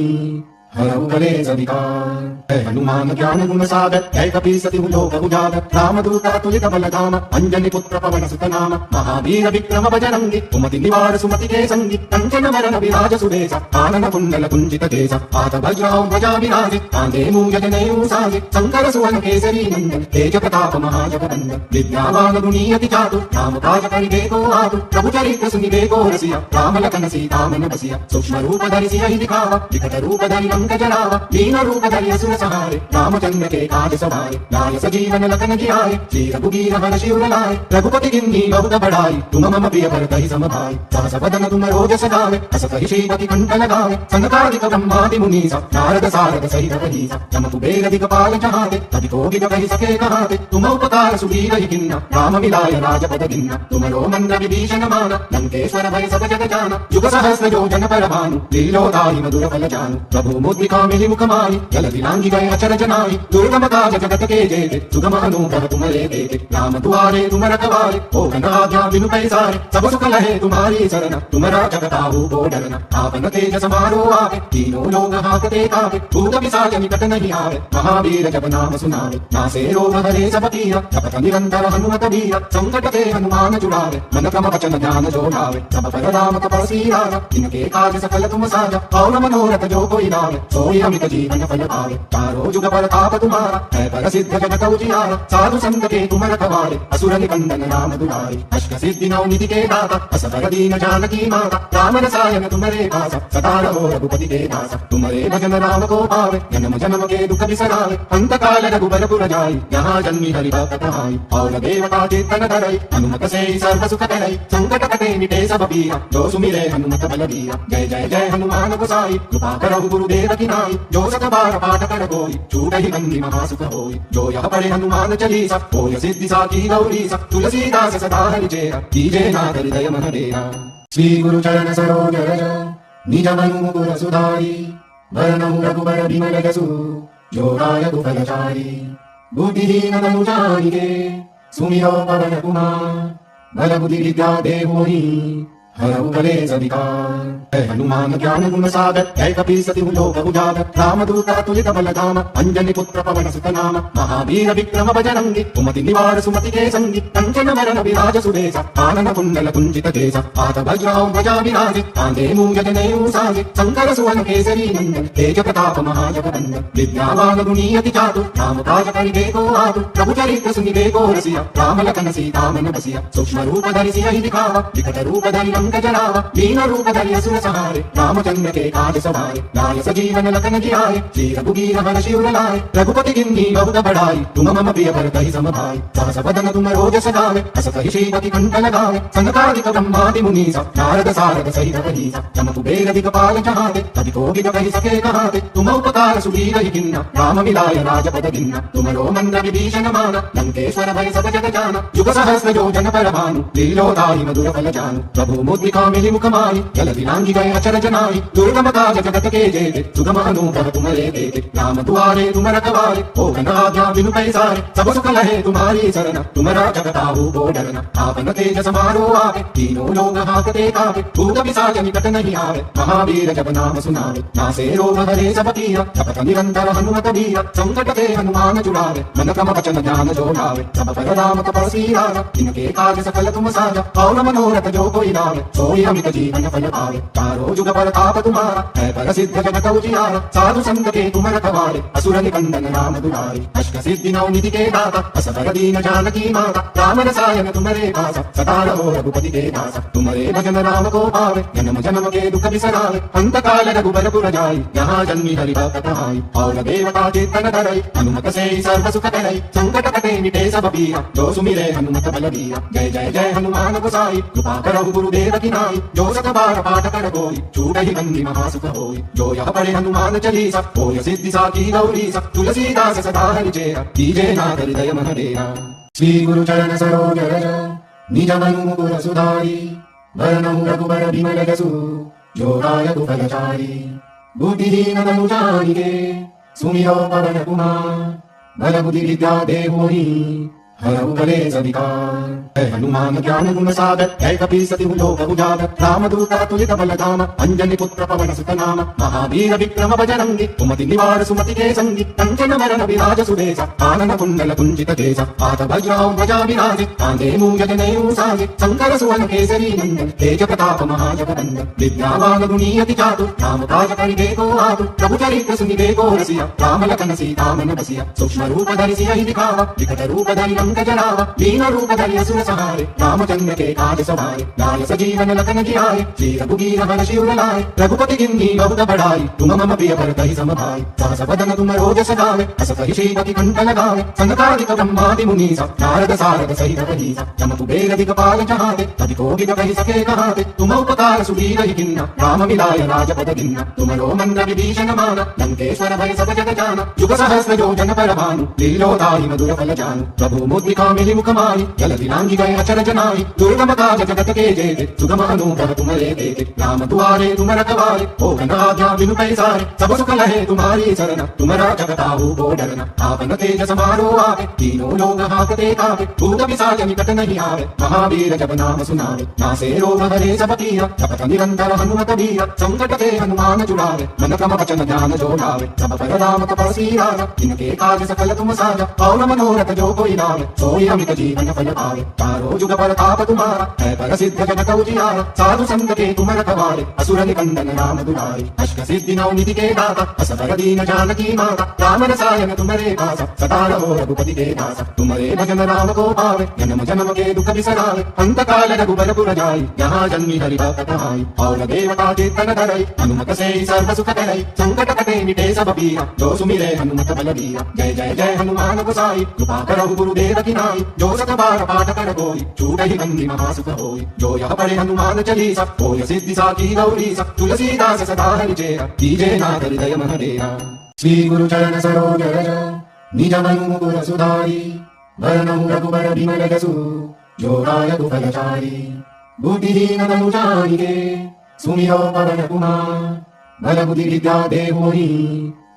हरऊ कलेश विकार। है हनुमान ज्ञान गुण सागर, है कपीसति लोक उजागर। रामदूत तुलित बलधाम, अंजनी पुत्र पवन सुत नाम। महावीर विक्रम बजरंगी, कुमति निवार सुमति के संगी। कंचन वरण विराज सुरेश, कानन कुंडल कुंजित केश। हाथ वज्राओ ध्वजा विराजे, कांधे मूंज जनेऊ साजे। शंकर सुवन केसरी नंदन, तेज प्रताप महाजगवंदन। विद्यावान गुणी अति चातुर, राम काज करिबे को आतुर। प्रभु चरित्र सुनिबे को रसिया, राम लखन सीता मन बसिया। सूक्ष्म रूप धरि सियहि दिखावा, विकट रूप धरि लंक जरावा। लीन रूप धरि असुर सहारे, रामचंद्र के काज सवारे। लाय सजीवन लखन जियाए, श्री रघुबीर हरषि उर लाए। रघुपति किन्नी बहुत बड़ाई, तुम मम प्रिय भरतहि सम भाई। सहस बदन तुम रोजस गावे, हस कहि श्रीपति कंठ लगावे। सनकादिक ब्रह्मादि मुनीसा, नारद सारद सहित अहिसा। जम कुबेर दिक्पाल जहाते, कवि कोविद कहि सके कहाते। तुम उपकार सुग्रीव किन्ना, राम मिलाय राजपद दिन्ना। तुमरो मंत्र विभीषण माना, लंकेश्वर भय सब जग जाना। युग सहस्र योजन पर भानु, लीलोदाहि मधुर फल जानु। प्रभु मुद्रिका मिलि मुख माहि, जल दिलांगी गए अचर जनाहि। दुर्गम काज जगत के जेते, सुगम अनुग्रह तुमरे देते। राम दुआरे तुम रखवारे, हो आज्ञा बिनु पैसारे। सब सुख लहे तुम्हारी शरण, तुम राजक ताहू को डरना। आपन तेज समारो आवे, तीनों लोग हाकते कावे। भूत पिशाच निकट नहीं आवे, महावीर जब नाम सुनावे। नासे रोग हरे सब पीरा, जपत निरंतर हनुमत बीरा। संकट ते हनुमान छुड़ावे, मन क्रम वचन ध्यान जो लावे। सब पर राम तपस्वी राजा, इनके काज सकल तुम साजा। और मनोरथ जो कोई लावे, सोई अमित जीवन फल पावे। चारों जुग प्रताप तुम्हारा, है प्रसिद्ध जगत उजियारा। साधु संत के तुम रखवारे, असुर निकंदन राम दुलारे। अष्ट सिद्धि नौ निधि के दाता, असबर दीन जानकी माता। राम रसायन तुम्हारे पासा, सदा रहो रघुपति के दासा। तुम्हारे भजन राम को पावे, जन्म जन्म के दुख बिसरावे। अंत काल रघुबर जाई, यहाँ जन्मी हरि भक्त आई। और देवता चेतन धरई, हनुमत से सर्व सुख करई। संकट कटे मिटे सब पीरा, जो सुमिरे हनुमत बलबीरा। जय जय जय हनुमान गोसाई, कृपा करहु गुरुदेव की नाई। जो सत बार पाठ कर कोई, छूटहि बंदी महासुख होई। जो यह पढ़े हनुमान चालीसा, होय सिद्धि साखी गौरीसा। तुलसीदास सदा हरिचेरा, कीजे नाथ हृदय मन डेरा। श्री गुरु चरण सरोज रज, निज मनु मुकुर सुधारी। वरनौ रघुबर बिमल जसु, जो दायक फलचारी। बुद्धिहीन तनु जानिके, सुमिरो पवन कुमार। बल बुद्धि विद्या देवोहि, हरऊ कलेश विकार। है हनुमान ज्ञान गुण सागर, है कपीसति लोक उजागर। रामदूत तुलित बलधाम, अंजनी पुत्र पवन सुत नाम। महावीर विक्रम बजरंगी, कुमति निवार सुमति के संगी। कंचन वरण विराज सुरेश, कानन कुंडल कुंजित केश। हाथ वज्राओ ध्वजा विराजे, कांधे मूंज जनेऊ साजे। शंकर सुवन केसरी नंदन, तेज प्रताप महाजगवंदन। विद्यावान गुणी अति चातुर, राम काज करिबे को आतुर। प्रभु चरित्र सुनिबे को रसिया, राम लखन सीता मन बसिया। सूक्ष्म रूप धरि सियहि दिखावा, विकट रूप धरि लंक जरावा। लीन रूप धरि असुर सहारे, रामचंद्र के काज सवारे। लाय सजीवन लखन जियाए, श्री रघुबीर हरषि उर लाए। रघुपति किन्नी बहुत बड़ाई, तुम मम प्रिय भरतहि सम भाई। सहस बदन तुम रोजस गावे, हस कहि श्रीपति कंठ लगावे। सनकादिक ब्रह्मादि मुनीसा, नारद सारद सहित अहिसा। जम कुबेर दिक्पाल जहाते, कवि कोविद कहि सके कहाते। तुम उपकार सुग्रीव किन्ना, राम मिलाय राजपद दिन्ना। तुमरो मंत्र विभीषण माना, लंकेश्वर भय सब जग जाना। युग सहस्र योजन पर भानु, लीलोदाहि मधुर फल जानु। प्रभु मुद्रिका मिलि मुख माहि, जल दिलांगी गए अचर जनाहि। दुर्गम काज जगत के जेते, सुगम अनुग्रह तुमरे देते। राम दुआरे तुम रखवारे, हो आज्ञा बिनु पैसारे। सब सुख लहे तुम्हारी शरण, तुम राजक ताहू को डरना। आपन तेज समारो आवे, तीनों लोग हाकते कावे। भूत पिशाच निकट नहीं आवे, महावीर जब नाम सुनावे। नासे रोग हरे सब पीरा, जपत निरंतर हनुमत बीरा। संकट ते हनुमान छुड़ावे, मन क्रम वचन ध्यान जो लावे। सब पर राम तपस्वी राजा, इनके काज सकल तुम साजा। और मनोरथ जो कोई लावे, सोई अमित जीवन फल पावे। चारों जुग प्रताप तुम्हारा, है प्रसिद्ध जगत उजियारा। साधु संत के तुम रखवारे, असुर निकंदन राम दुलारे। अष्ट सिद्धि नौ निधि के दाता, असबर दीन जानकी माता। राम रसायन तुम्हारे पासा, सदा रहो रघुपति के दासा। तुम्हारे भजन राम को पावे, जन्म जन्म के दुख बिसरावे। अंत काल रघुबर जाई, यहाँ जन्मी हरि भक्त आई। और देवता चेतन धरई, हनुमत से सर्व सुख करई। संकट कटे मिटे सब पीरा, जो सुमिरे हनुमत बलबीरा। जय जय जय हनुमान गोसाई, कृपा करहु गुरुदेव की नाई। जो सत बार पाठ कर कोई, छूटहि बंदी महासुख होई। जो यह पढ़े हनुमान चालीसा, होय सिद्धि साखी गौरीसा। तुलसीदास सदा हरिचेरा, कीजे नाथ हृदय मन डेरा। श्री गुरु चरण सरोज रज, निज मनु मुकुर सुधारी। वरनौ रघुबर बिमल जसु, जो दायक फलचारी। बुद्धिहीन तनु जानिके, सुमिरो पवन कुमार। बल बुद्धि विद्या देवोहि, हरऊ कलेश विकार। है हनुमान ज्ञान गुण सागर है कपीसति लोक उजागर रामदूत अतुलित बलधाम अंजनी पुत्र पवन सुत नाम महावीर विक्रम बजरंगी कुमति निवार सुमति के संगी कंचन वरण विराज सुदेश आनन कुंडल कुंजित केश हाथ वज्रां ध्वजा विराजि कांधे मूंज जनेऊ साजि शंकर सुवन केसरी नंदन तेज प्रताप महाजगवंदन विद्यावान गुणीयति चातुर राम काज करिबे को आतुर प्रभु चरित्र सुनिबे को रसिया राम लखन सीता मन बसिया सूक्ष्म रूप धरि सियहि दिखावा विकट रूप धरि लंक जरावा दीन रूप धरि असुर सहारे रामचंद्र के काज सवारे लाय सजीवन लखन जियाए श्री रघुबीर हर शिवर लाए रघुपति किन्ही बहुत बड़ाई तुम मम प्रिय भरतहि सम भाई सहस वदन तुम रोजस गावे अस कहि श्रीपति कंठ लगावे सनकादिक ब्रह्मादि मुनीसा नारद सारद सहित कहीसा जम कुबेर दिगपाल चाहते कवि कोकिल कहि सके कहाते तुम उपकार सुबीर ही किन्ना राम मिलाय राजपद गिन्ना तुम रो मंद विभीषण माना लंकेश्वर भय सब जग जाना युग सहस्र योजन पर भानु लीलोदाहि मधुर फल जानु प्रभु मुद्रिका मिली मुख माहि जल दिलांगी गए अचर जनाहि दुर्गम काज जगत के जेते सुगम अनुग्रह तुम्हारे देते राम दुआरे तुम रखवारे हो घनाध्या बिनु पैसारे सब सुख लहे तुम्हारी शरण तुमरा जगताहु को डरना आपन तेज समारो आवे तीनों लोग हाकते कावे भूत पिशाच निकट नहीं आवे महावीर जब नाम सुनावे नासे रोग हरे सब पीरा जपत निरंतर हनुमत बीरा संकट के हनुमान छुड़ावे मन क्रम वचन ध्यान जो लावे सब पर राम तपस्वी राजा इनके काज सकल तुम साजा और मनोरथ जो कोई लावे सोई अमित जीवन फल पावे तारो जुग पर ताप तुम्हारा है पर सिद्ध जगत उजियारा साधु संत के तुम रखवारे असुर निकंदन राम दुलारे अष्ट सिद्धि नौ निधि के दाता असबर दीन जानकी माता राम रसायन तुम्हारे पासा सदा रहो रघुपति के दासा तुम्हारे भजन राम को पावे जन्म जन्म के दुख बिसरावे अंत काल रघुबर पुर जाई यहाँ जन्मी हरि भक्त कहाई और देवता चेतन धरई हनुमत से सर्व सुख करई संकट कटे मिटे सब पीरा जो सुमिरे हनुमत बल बीरा जय जय जय हनुमान गोसाई कृपा करहु गुरुदेव की नाई जो सत बार पाठ कर कोई छूट ही बंदी महासुख होई जो यह पढ़े हनुमान चालीसा होय सिद्धि साखी गौरीसा तुलसीदास सदा हरि चेरा कीजे नाथ हृदय मन डेरा श्री गुरु चरण सरोज रज निज मनु मुकुर सुधारी वरनौ रघुबर बिमल जसु जो दायक फलचारी बुद्धिहीन तनु जानिके सुमिरो पवन कुमार बल बुद्धि विद्या देवोहि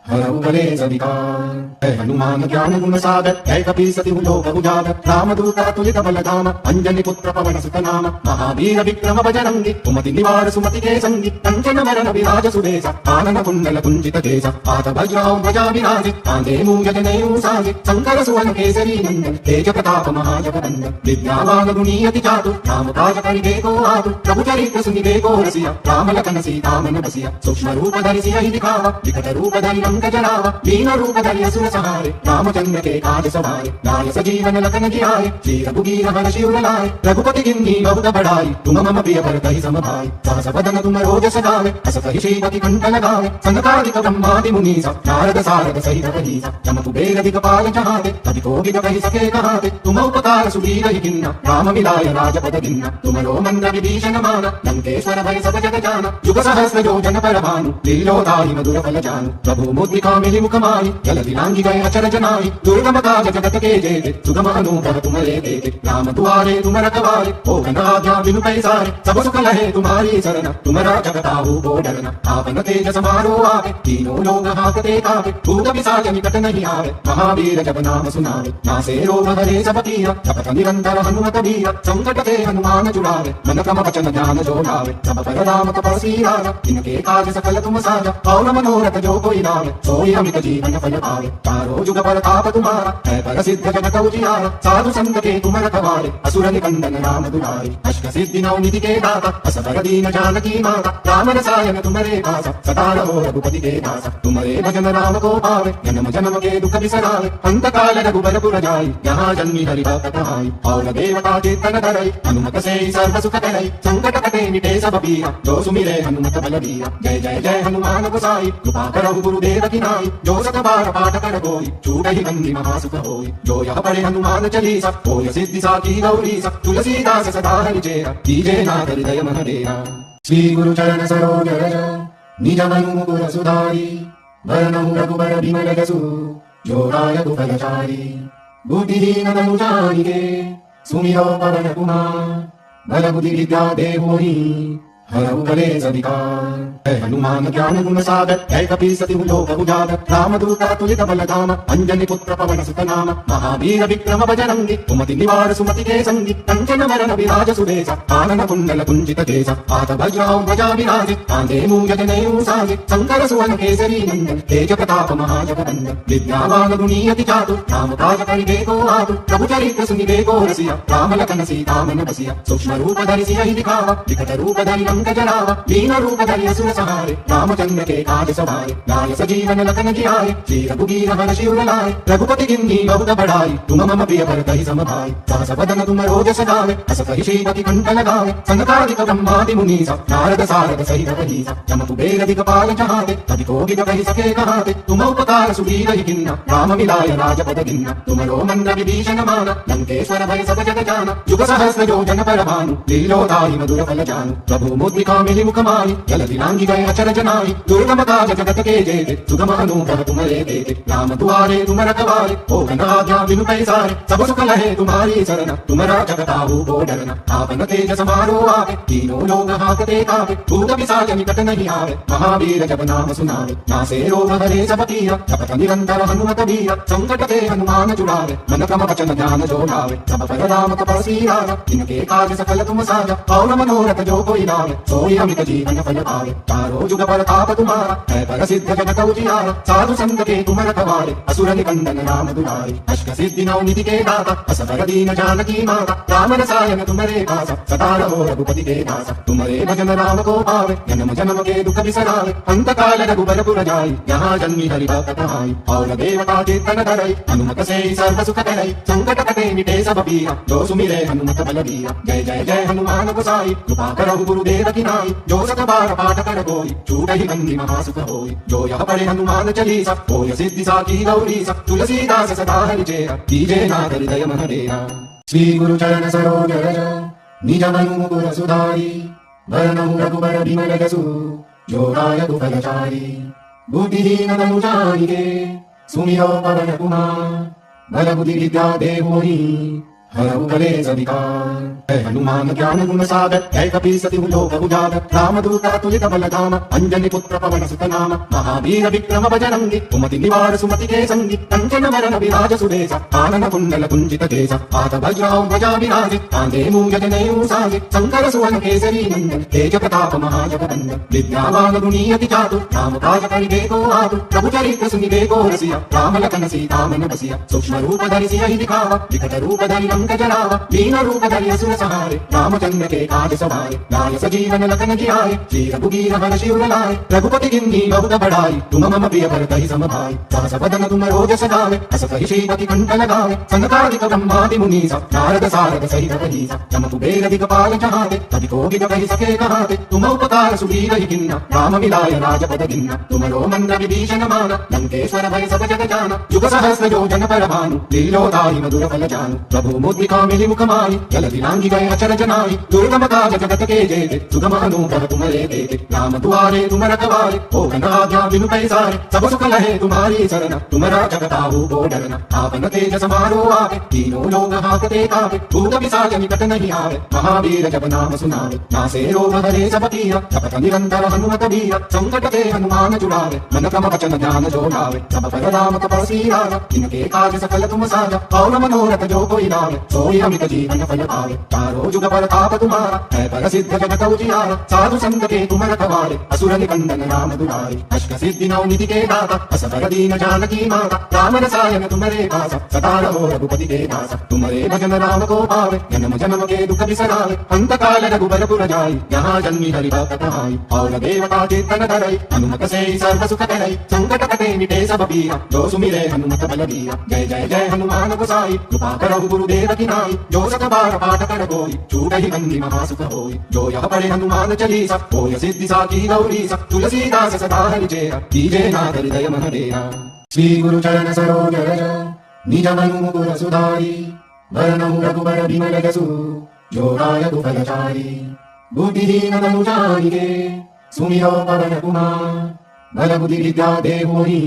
हरहु कलेश विकार है हनुमान ज्ञान गुण सागर है कपीसति लोक उजागर रामदूत अतुलित बलधाम अंजनी पुत्र पवन सुत नाम महावीर विक्रम बजरंगी कुमति निवार सुमति के संगी कंचन वरण विराज सुदेश आनन कुंडल कुंजित केश हाथ वज्रां ध्वजा विराजि कांधे मूंज जनेऊ साजि शंकर सुवन केसरी नंदन तेज प्रताप महाजगवंदन विद्यावान गुणीयति चातुर राम काज करिबे को आतुर प्रभु चरित्र सुनिबे को रसिया राम लखन सीता मन बसिया सूक्ष्म रूप धरि सियहि दिखावा विकट रूप धरि लंक जरावा दीन रूप धरि असुर सहारे रामचंद्र के काज सवारे लाय सजीवन लखन जियाए श्री रघुबीर हर शिवर लाए रघुपति किन्ही बहुत बड़ाई तुम मम प्रिय भरतहि सम भाई सहस वदन तुम रोजस गावे अस कहि श्रीपति कंठ लगावे सनकादिक ब्रह्मादि मुनीसा नारद सारद सहित कहीसा जम कुबेर दिगपाल चाहते कवि कोकिल कहि सके कहाते तुम उपकार सुबीर ही किन्ना राम मिलाय राजपद गिन्ना तुम रो मंद विभीषण माना लंकेश्वर भय सब जग जाना युग सहस्र योजन पर भानु लीलोदाहि मधुर फल जानु प्रभु मुद्रिका मिली मुख माहि जल दिलांगी गए अचर जनाहि दुर्गम काज जगत के जेते सुगम अनुग्रह तुम्हारे देते राम दुआरे तुम रखवारे हो घनाध्या बिनु पैसारे सब सुख लहे तुम्हारी शरण तुमरा जगताहु को डरना आपन तेज समारो आवे तीनों लोग हाकते कावे भूत पिशाच निकट नहीं आवे महावीर जब नाम सुनावे नासे रोग हरे सब पीरा जपत निरंतर हनुमत बीरा संकट के हनुमान छुड़ावे मन क्रम वचन ध्यान जो लावे सब पर राम तपस्वी राजा इनके काज सकल तुम साजा और मनोरथ जो कोई लावे सोई अमित जीवन फल पावे तारो जुग पर ताप तुम्हारा है पर सिद्ध जगत उजियारा साधु संत के तुम रखवारे असुर निकंदन राम दुलारे अष्ट सिद्धि नौ निधि के दाता असबर दीन जानकी माता राम रसायन तुम्हारे पासा सदा रहो रघुपति के दासा तुम्हारे भजन राम को पावे जन्म जन्म के दुख बिसरावे अंत काल रघुबर पुर जाई यहाँ जन्मी हरि भक्त कहाई और देवता चेतन धरई हनुमत से सर्व सुख करई संकट कटे मिटे सब पीरा जो सुमिरे हनुमत बल बीरा जय जय जय हनुमान गोसाई कृपा करहु गुरुदेव की नाई जो सत बार पाठ कर कोई छूट ही बंदी महासुख होई जो यह पढ़े हनुमान चालीसा होय सिद्धि साखी गौरीसा तुलसीदास सदा हरि चेरा कीजे नाथ हृदय मन डेरा श्री गुरु चरण सरोज रज निज मनु मुकुर सुधारी वरनौ रघुबर बिमल जसु जो दायक फलचारी बुद्धिहीन तनु जानिके सुमिरो पवन कुमार बल बुद्धि विद्या देवोहि हरऊ कलेश विकार। है हनुमान ज्ञान गुण सागर, है कपि सति लोक उजागर, रामदूत अतुलित बल धाम, अंजनी पुत्र पवन सुत नाम, महावीर विक्रम बजरंगी, कुमति निवार सुमति के संगी, कंचन वरण विराज सुबेसा, कानन कुंडल कुंजित केसा, हाथ वज्राओ ध्वजा विराजे, कांधे मूंज जनेऊ साजे, शंकर सुवन केसरी नंदन, तेज प्रताप महाजगवंदन, विद्यावान गुणी अति चातुर, राम काज करिबे को आतुर, प्रभु चरित्र सुनिबे को रसिया, राम लखन सीता मन बसिया, सूक्ष्म रूप धरि सियहि दिखावा, विकट रूप धरि लंक जरावा, दीन रूप धरि असुर सहारे, रामचंद्र के काज सवारे, लाय सजीवन लखन जियाए, श्री रघुबीर हर्षि शिवर लाए, रघुपति किन्ही बहुत बढ़ाई, तुम मम प्रिय भरतहि सम भाई, सहस वदन तुम रोजस गावे, अस कहि श्रीपति कंठ लगावे, सनकादिक ब्रह्मादि मुनीसा, नारद सारद सहित अहिसा, यम कुबेर दिक्पाल चहाते, कवि कोकिल कहि सके कहाते, तुम उपकार सुग्रीव ही किन्ना, राम मिलाय राजपद गिन्ना, तुमरो मंद विभीषण माना, लंकेश्वर भय सब जग जाना, युग सहस्र योजन पर भानु, लीलोताहि मधुर फल जानु, प्रभु मुद्रिका मिलि मुख माहि, जलधि लांघि गए अचर जनाहि, दुर्गम काज जगत के जेते, सुगम अनुभव तुम्हारे देते, राम दुआरे तुम रखवारे, हो आज्ञा बिनु पैसारे, सब सुख लहे तुम्हारी शरण, तुमरा जगताहु को डरना, आपन तेज समारो आवे, तीनों लोग हाकते कावे, भूत पिशाच निकट नहीं आवे, महावीर जब नाम सुनावे, नासे रोग हरे सब पीरा, जपत निरंतर हनुमत बीरा, संकट ते हनुमान छुड़ावे, मन क्रम वचन ध्यान जो लावे, सब पर राम तपस्वी राजा, इनके काज सकल तुम साजा, और मनोरथ जो कोई लावे, सोई अमित जीवन फल पावे, चारों जुग पर ताप तुम्हारा, है प्रसिद्ध जगत उजियारा, साधु संत के तुम रखवारे, असुर निकंदन राम दुलारे, अष्ट सिद्धि नौ निधि के दाता, असबर दीन जानकी माता, राम रसायन तुम्हारे पासा, सदा रहो रघुपति के दासा, तुम्हारे भजन राम को पावे, जन्म जन्म के दुख बिसरावे, अंत काल रघुबर जाई, यहाँ जन्मी हरि भक्त आई, और देवता चेतन धरई, हनुमत से सर्व सुख करई, संकट कटे मिटे सब पीरा, जो सुमिरे हनुमत बल बीरा, जय जय जय हनुमान गोसाई, कृपा करहु गुरुदेव की नाई, जो सत बार पाठ कर कोई, छूटहि बंदी महासुख होई, जो यह पढ़े हनुमान चालीसा, होय सिद्धि साखी गौरीसा, तुलसीदास सदा हरिचेरा, कीजे नाथ हृदय मन डेरा। श्री गुरु चरण सरोज रज, निज मनु मुकुर सुधारी, वरनउ रघुबर बिमल जसु, जो दायक फलचारी, बुद्धिहीन तनु जानिके, सुमिरो पवन कुमार, बल बुद्धि विद्या देवोहि, हरऊ कलेश विकार। है हनुमान ज्ञान गुण सागर, है कपि सति लोक उजागर, रामदूत अतुलित बल धाम, अंजनी पुत्र पवन सुत नाम, महावीर विक्रम बजरंगी, कुमति निवार सुमति के संगी, कंचन वरण विराज सुबेसा, कानन कुंडल कुंजित केसा, हाथ वज्राओ ध्वजा विराजे, कांधे मूंज जनेऊ साजे, शंकर सुवन केसरी नंदन, तेज प्रताप महाजगवंदन, विद्यावान गुणी अति चातुर, राम काज करिबे को आतुर, प्रभु चरित्र सुनिबे को रसिया, राम लखन सीता मन बसिया, सूक्ष्म रूप धरि सियहि दिखावा, विकट रूप धरि लंक जरावा, दीन रूप धरि असुर सहारे, रामचंद्र के काज सवारे, लाय सजीवन लखन जियाए, श्री रघुबीर हर्षि शिवर लाए, रघुपति किन्ही बहुत बढ़ाई, तुम मम प्रिय भरतहि सम भाई, सहस वदन तुम रोजस गावे, अस कहि श्रीपति कंठ लगावे, सनकादिक ब्रह्मादि मुनीसा, नारद सारद सहित अहिसा, यम कुबेर दिक्पाल चहाते, कवि कोकिल कहि सके कहाते, तुम उपकार सुग्रीव ही किन्ना, राम मिलाय राजपद गिन्ना, तुमरो मंद विभीषण माना, लंकेश्वर भय सब जग जाना, युग सहस्र योजन पर भानु, लीलोताहि मधुर फल जानु, प्रभु मुद्रिका मिलि मुख माहि, जलधि लांघि गए अचर जनाहि, दुर्गम काज जगत के जेते, सुगम अनुभव तुम्हारे देते, राम दुआरे तुम रखवारे, हो आज्ञा बिनु पैसारे, सब सुख लहे तुम्हारी शरण, तुमरा जगताहु को डरना, आपन तेज समारो आवे, तीनों लोग हाकते कावे, भूत पिशाच निकट नहीं आवे, महावीर जब नाम सुनावे, नासे रोग हरे सब पीरा, जपत निरंतर हनुमत बीरा, संकट ते हनुमान छुड़ावे, मन क्रम वचन ध्यान जो लावे, सब पर राम तपस्वी राजा, इनके काज सकल तुम साजा, और मनोरथ जो कोई लावे, सोई अमित जीवन फल पावे, चारों जुग पर ताप तुम्हारा, है प्रसिद्ध जगत उजियारा, साधु संत के तुम रखवारे, असुर निकंदन राम दुलारे, अष्ट सिद्धि नौ निधि के दाता, असबर दीन जानकी माता, राम रसायन तुम्हारे पासा, सदा रहो रघुपति के दासा, तुम्हारे भजन राम को पावे, जन्म जन्म के दुख बिसरावे, अंत काल रघुबर जाई, यहाँ जन्मी हरि भक्त आई, और देवता चेतन धरई, हनुमत से सर्व सुख करई, संकट कटे मिटे सब पीरा, जो सुमिरे हनुमत बल बीरा, जय जय जय हनुमान गोसाई, कृपा करहु गुरुदेव की नाई, जो सत बार पाठ कर कोई, छूटहि बंदी महासुख होई, जो यह पढ़े हनुमान चालीसा, होय सिद्धि साखी गौरीसा, तुलसीदास सदा हरिचेरा, कीजे नाथ हृदय मन डेरा। श्री गुरु चरण सरोज रज, निज मनु मुकुर सुधारी, वरनउ रघुबर बिमल जसु, जो दायक फलचारी, बुद्धिहीन तनु जानिके, सुमिरो पवन कुमार, बल बुद्धि विद्या देवोहि,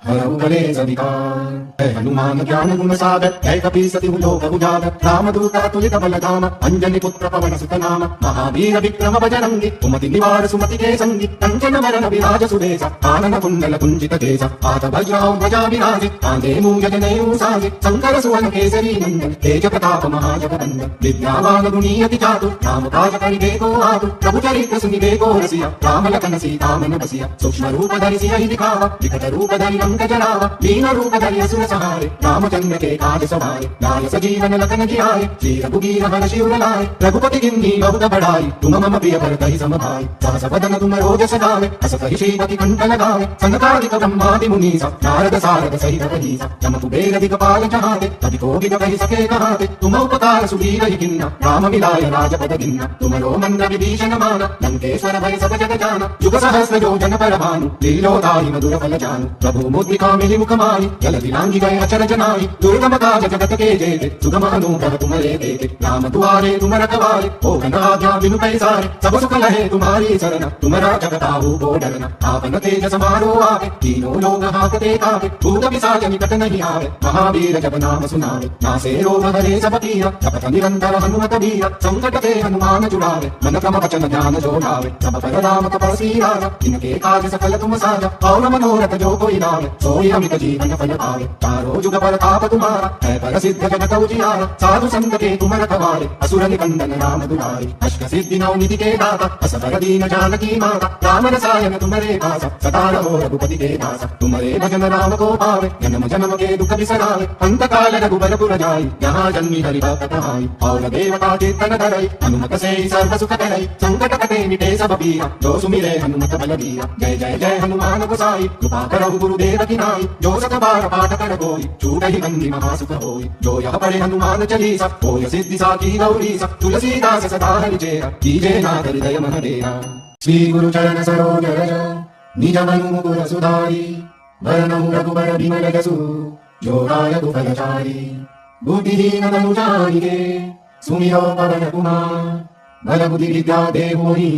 हरऊ कलेश विकार। है हनुमान ज्ञान गुण सागर है कपीसति लोक उजागर रामदूत तुलित बलधाम अंजनी पुत्र पवन सुत नाम महावीर विक्रम बजरंगी कुमति निवार सुमति के संगी कंचन वरण विराज सुदेश आनन कुंडल कुंजित केश आत वज्राउ ध्वजा विराजे कांधे मूंज जनेऊ साजे शंकर सुवन केसरी नंदन तेज प्रताप महाजगवंदन विद्यावान गुणी अति चातुर राम काज करिबे को आतुर प्रभु चरित्र सुनिबे को रसिया राम लखन सीता मन बसिया सूक्ष्म रूप धरि सियहि दिखावा विकट रूप धरि लंक जरावा लीन रूप धरि असुर सहारे रामचंद्र के काज सवारे लाय सजीवन लखन जियाए श्री रघुबीर हर्षि उर लाए रघुपति किन्नी बहुत बड़ाई तुम मम प्रिय भरतहि सम भाई सहस वदन तुम रोजस गावे हस कहि श्रीपति कंठ लगावे सनकादिक ब्रह्मादि मुनीसा नारद सारद सहित रहीसा जम कुबेर दिक्पाल जहाते कवि कोविद कहि सके कहाते तुम उपकार सुग्रीव किन्ना राम मिलाय राजपद गिन्ना तुमरो मंद विभीषण माना लंकेश्वर भय सब जग जाना युग सहस्र योजन पर भानु लीलोदाहि मधुर फल जानु प्रभु मुद्रिका मिलि मुख माहि जल दिलांगी गए अचर जनाहि दुर्गम काज जगत के जेते सुगम अनुग्रह तुम्हारे देते राम दुआरे तुम रखवारे हो आज्ञा बिनु पैसारे सब सुख लहे तुम्हारी शरण तुम्हारा जगताहु को डरना आपन तेज समारो आवे तीनों लोग हाकते कावे भूत पिशाच निकट नहीं आवे महावीर जब नाम सुनावे नासे रोग हरे सब पीरा जपत निरंतर हनुमत बीरा संकट ते हनुमान जुड़ावे मन क्रम वचन ध्यान जोड़ावे सब पर राम तपस्वी राजा इनके काज सकल तुम साजा और मनोरथ जो कोई लावे सोई अमित जीवन फल पावे चारों जुग पर ताप तुम्हारा है प्रसिद्ध जगत उजियारा साधु संत के तुम रखवारे असुर निकंदन राम दुलारे अष्ट सिद्धि नौ निधि के दाता असबर दीन जानकी माता राम रसायन तुम्हारे पासा सदा रहो रघुपति के दासा तुम्हारे भजन राम को पावे जन्म जन्म के दुख बिसरावे अंत काल रघुबर पुर जाई यहाँ जन्मी हरि भक्त आई और देवता चेतन धरई हनुमत से सर्व सुख करई संकट कटे मिटे सब पीरा जो सुमिरे हनुमत बल बीरा जय जय जय हनुमान गोसाई कृपा करहु गुरुदेव की नाई जो सत बार पाठ कर कोई छूटहि बंदी महासुख होई जो यह पढ़े हनुमान चालीसा होय सिद्धि साखी गौरीसा तुलसीदास सदा हरिचेरा कीजे नाथ हृदय मन डेरा श्री गुरु चरण सरोज रज निज मनु मुकुर सुधारी वरणं रघुबर बिमल जसु जो दायकु फलचारी बुद्धिहीन तनु जानिके सुमिरो पवन कुमार बल बुद्धि विद्या देवोहि